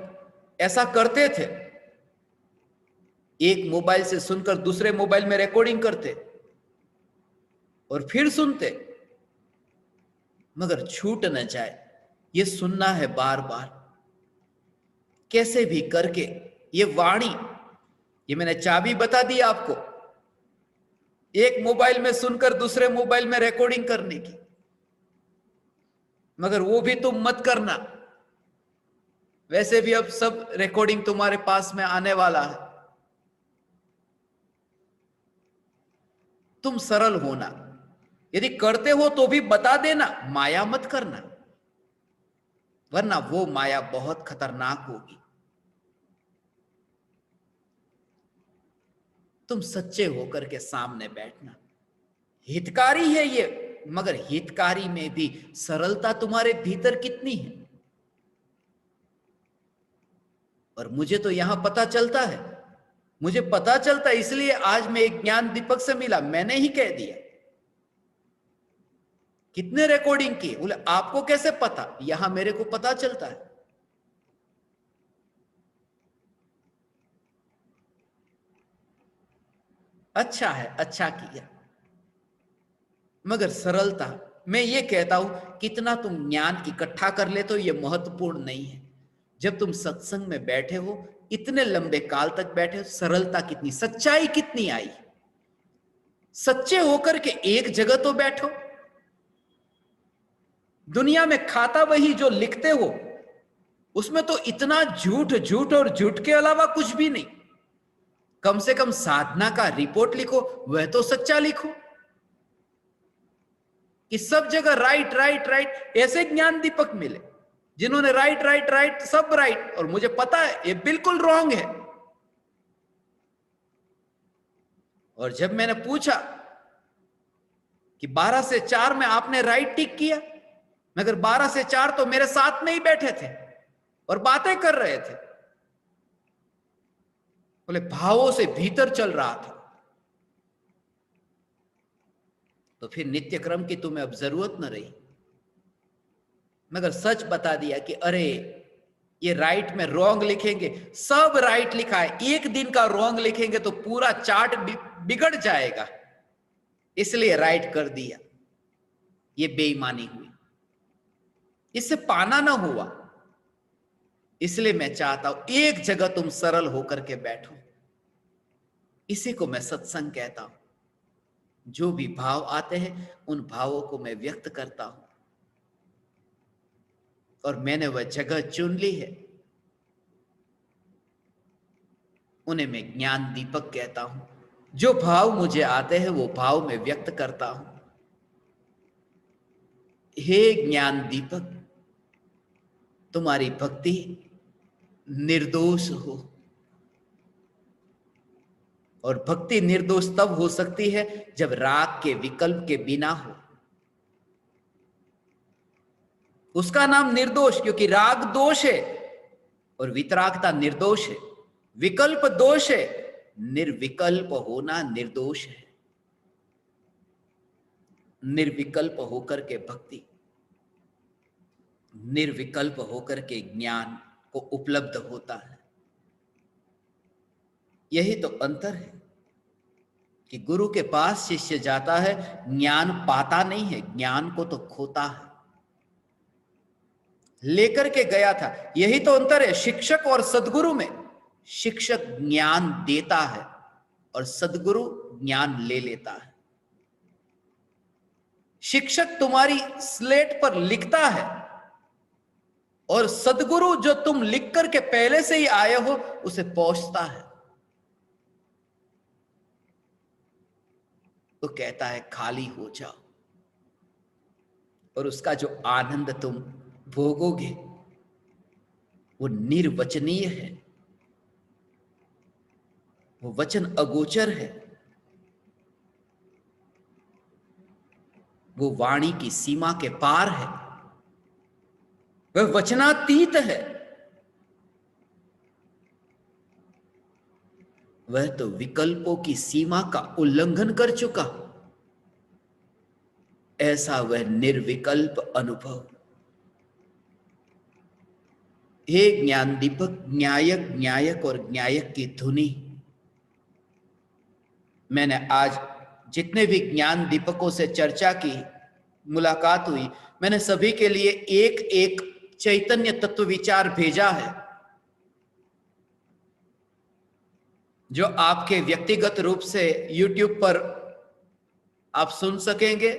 ऐसा करते थे, एक मोबाइल से सुनकर दूसरे मोबाइल में रिकॉर्डिंग करते और फिर सुनते, मगर छूट न जाए, ये सुनना है बार बार, कैसे भी करके। ये वाणी, ये मैंने चाबी बता दी आपको, एक मोबाइल में सुनकर दूसरे मोबाइल में रिकॉर्डिंग करने की, मगर वो भी तुम मत करना। वैसे भी अब सब रिकॉर्डिंग तुम्हारे पास में आने वाला है। तुम सरल होना, यदि करते हो तो भी बता देना, माया मत करना, वरना वो माया बहुत खतरनाक होगी। तुम सच्चे होकर के सामने बैठना, हितकारी है ये, मगर हितकारी में भी सरलता तुम्हारे भीतर कितनी है। और मुझे तो यहां पता चलता है, मुझे पता चलता है, इसलिए आज मैं एक ज्ञान दीपक से मिला, मैंने ही कह दिया। कितने रिकॉर्डिंग की? बोले आपको कैसे पता? यहां मेरे को पता चलता है। अच्छा है, अच्छा किया, मगर सरलता, मैं ये कहता हूं, कितना तुम ज्ञान इकट्ठा कर ले तो ये महत्वपूर्ण नहीं है। जब तुम सत्संग में बैठे हो, इतने लंबे काल तक बैठे हो, सरलता कितनी, सच्चाई कितनी आई। सच्चे होकर के एक जगह तो बैठो। दुनिया में खाता वही जो लिखते हो, उसमें तो इतना झूठ झूठ और झूठ के अलावा कुछ भी नहीं। कम से कम साधना का रिपोर्ट लिखो, वह तो सच्चा लिखो। कि सब जगह राइट राइट राइट, ऐसे ज्ञान दीपक मिले जिन्होंने राइट राइट राइट सब राइट, और मुझे पता है ये बिल्कुल रॉन्ग है। और जब मैंने पूछा कि 12 से 4 में आपने राइट टिक किया, मगर 12 से 4 तो मेरे साथ में ही बैठे थे और बातें कर रहे थे। बोले भावों से भीतर चल रहा था। तो फिर नित्य क्रम की तुम्हें अब जरूरत न रही, मगर सच बता दिया कि अरे ये राइट में रॉन्ग लिखेंगे, सब राइट लिखा है, एक दिन का रॉन्ग लिखेंगे तो पूरा चार्ट बिगड़ जाएगा, इसलिए राइट कर दिया। ये बेईमानी हुई, इससे पाना ना हुआ। इसलिए मैं चाहता हूं एक जगह तुम सरल होकर के बैठो। इसी को मैं सत्संग कहता हूं। जो भी भाव आते हैं उन भावों को मैं व्यक्त करता हूं। और मैंने वह जगह चुन ली है। उन्हें मैं ज्ञान दीपक कहता हूं। जो भाव मुझे आते हैं वो भाव मैं व्यक्त करता हूं। हे ज्ञान दीपक, तुम्हारी भक्ति निर्दोष हो। और भक्ति निर्दोष तब हो सकती है जब राग के विकल्प के बिना हो। उसका नाम निर्दोष, क्योंकि राग दोष है और वितरागता निर्दोष है। विकल्प दोष है, निर्विकल्प होना निर्दोष है। निर्विकल्प होकर के भक्ति, निर्विकल्प होकर के ज्ञान को उपलब्ध होता है। यही तो अंतर है कि गुरु के पास शिष्य जाता है, ज्ञान पाता नहीं है, ज्ञान को तो खोता है। लेकर के गया था, यही तो अंतर है शिक्षक और सदगुरु में। शिक्षक ज्ञान देता है और सदगुरु ज्ञान ले लेता है। शिक्षक तुम्हारी स्लेट पर लिखता है और सदगुरु जो तुम लिख करके पहले से ही आए हो उसे पहुंचता है। तो कहता है खाली हो जाओ, और उसका जो आनंद तुम भोगोगे वो निर्वचनीय है, वो वचन अगोचर है, वो वाणी की सीमा के पार है, वह वचनातीत है। वह तो विकल्पों की सीमा का उल्लंघन कर चुका। ऐसा वह निर्विकल्प अनुभव। हे ज्ञान दीपक, न्यायक न्यायक और न्यायक की धुनी। मैंने आज जितने भी ज्ञान दीपकों से चर्चा की, मुलाकात हुई, मैंने सभी के लिए एक एक चैतन्य तत्व विचार भेजा है जो आपके व्यक्तिगत रूप से YouTube पर आप सुन सकेंगे।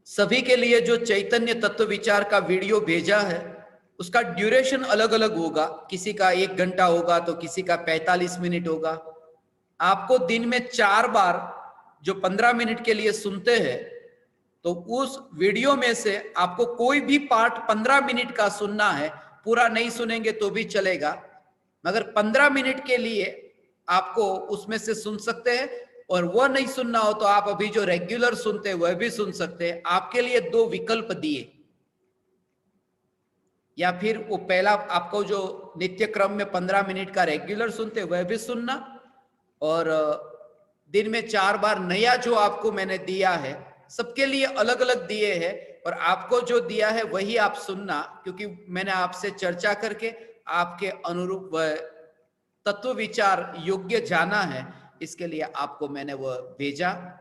सभी के लिए जो चैतन्य तत्व विचार का वीडियो भेजा है उसका ड्यूरेशन अलग अलग होगा। किसी का 1 घंटा होगा तो किसी का 45 मिनट होगा। आपको दिन में 4 बार जो 15 मिनट के लिए सुनते हैं, तो उस वीडियो में से आपको कोई भी पार्ट 15 मिनट का सुनना है। पूरा नहीं सुनेंगे तो भी चलेगा, मगर 15 मिनट के लिए आपको उसमें से सुन सकते हैं। और वह नहीं सुनना हो तो आप अभी जो रेगुलर सुनते हैं वह भी सुन सकते हैं। आपके लिए 2 विकल्प दिए, या फिर वो पहला आपको जो नित्य क्रम में 15 मिनट का रेगुलर सुनते हैं वह भी सुनना, और दिन में 4 बार नया जो आपको मैंने दिया है, सबके लिए अलग अलग दिए हैं, और आपको जो दिया है वही आप सुनना, क्योंकि मैंने आपसे चर्चा करके आपके अनुरूप वह तत्व विचार योग्य जाना है, इसके लिए आपको मैंने वह भेजा।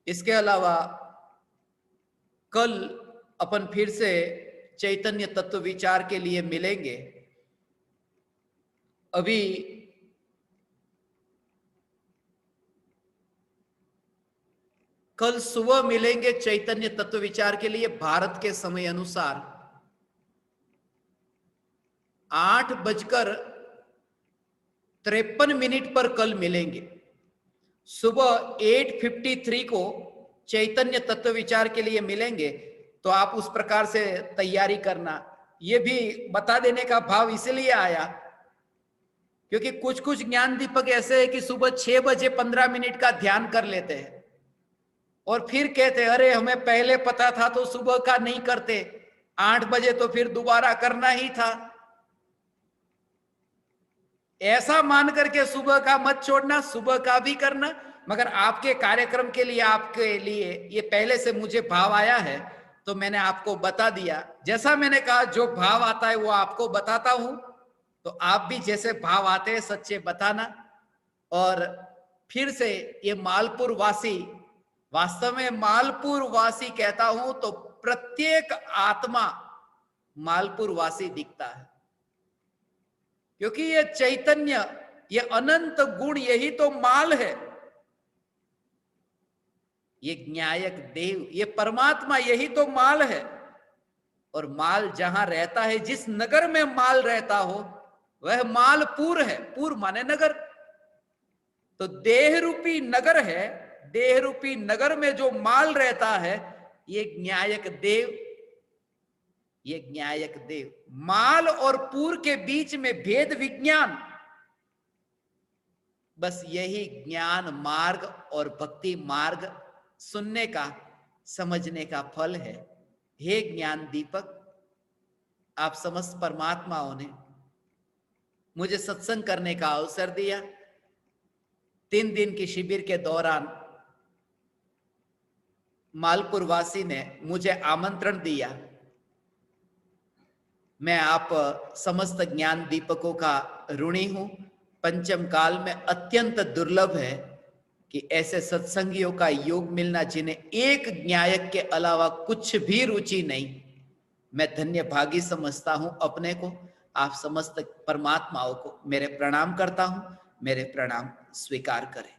इसके अलावा कल अपन फिर से चैतन्य तत्व विचार के लिए मिलेंगे। अभी कल सुबह मिलेंगे चैतन्य तत्व विचार के लिए भारत के समय अनुसार 8:53 पर कल मिलेंगे। सुबह 8:53 को चैतन्य तत्व विचार के लिए मिलेंगे, तो आप उस प्रकार से तैयारी करना। ये भी बता देने का भाव इसलिए आया क्योंकि कुछ कुछ ज्ञान दीपक ऐसे है कि सुबह 6 बजे 15 मिनट का ध्यान कर लेते हैं और फिर कहते अरे हमें पहले पता था तो सुबह का नहीं करते, 8 बजे तो फिर दोबारा करना ही था। ऐसा मान करके सुबह का मत छोड़ना, सुबह का भी करना। मगर आपके कार्यक्रम के लिए, आपके लिए ये पहले से मुझे भाव आया है तो मैंने आपको बता दिया। जैसा मैंने कहा जो भाव आता है वो आपको बताता हूं, तो आप भी जैसे भाव आते हैं सच्चे बताना। और फिर से ये मालपुर वासी, वास्तव में मालपुर वासी कहता हूं तो प्रत्येक आत्मा मालपुर वासी दिखता है, क्योंकि ये चैतन्य, ये अनंत गुण, यही तो माल है। ये न्यायक देव, ये परमात्मा, यही तो माल है। और माल जहां रहता है, जिस नगर में माल रहता हो, वह मालपुर है। पुर माने नगर। तो देह रूपी नगर है, देह रूपी नगर में जो माल रहता है, ये ज्ञायक देव, ये ज्ञायक देव। माल और पुर के बीच में भेद विज्ञान, बस यही ज्ञान मार्ग और भक्ति मार्ग सुनने का, समझने का फल है। हे ज्ञान दीपक, आप समस्त परमात्माओं ने मुझे सत्संग करने का अवसर दिया। 3 दिन की शिविर के दौरान मालपुर वासी ने मुझे आमंत्रण दिया। मैं आप समस्त ज्ञान दीपकों का ऋणी हूं। पंचम काल में अत्यंत दुर्लभ है कि ऐसे सत्संगियों का योग मिलना जिन्हें एक ज्ञायक के अलावा कुछ भी रुचि नहीं। मैं धन्य भागी समझता हूं अपने को। आप समस्त परमात्माओं को मेरे प्रणाम करता हूं, मेरे प्रणाम स्वीकार करें।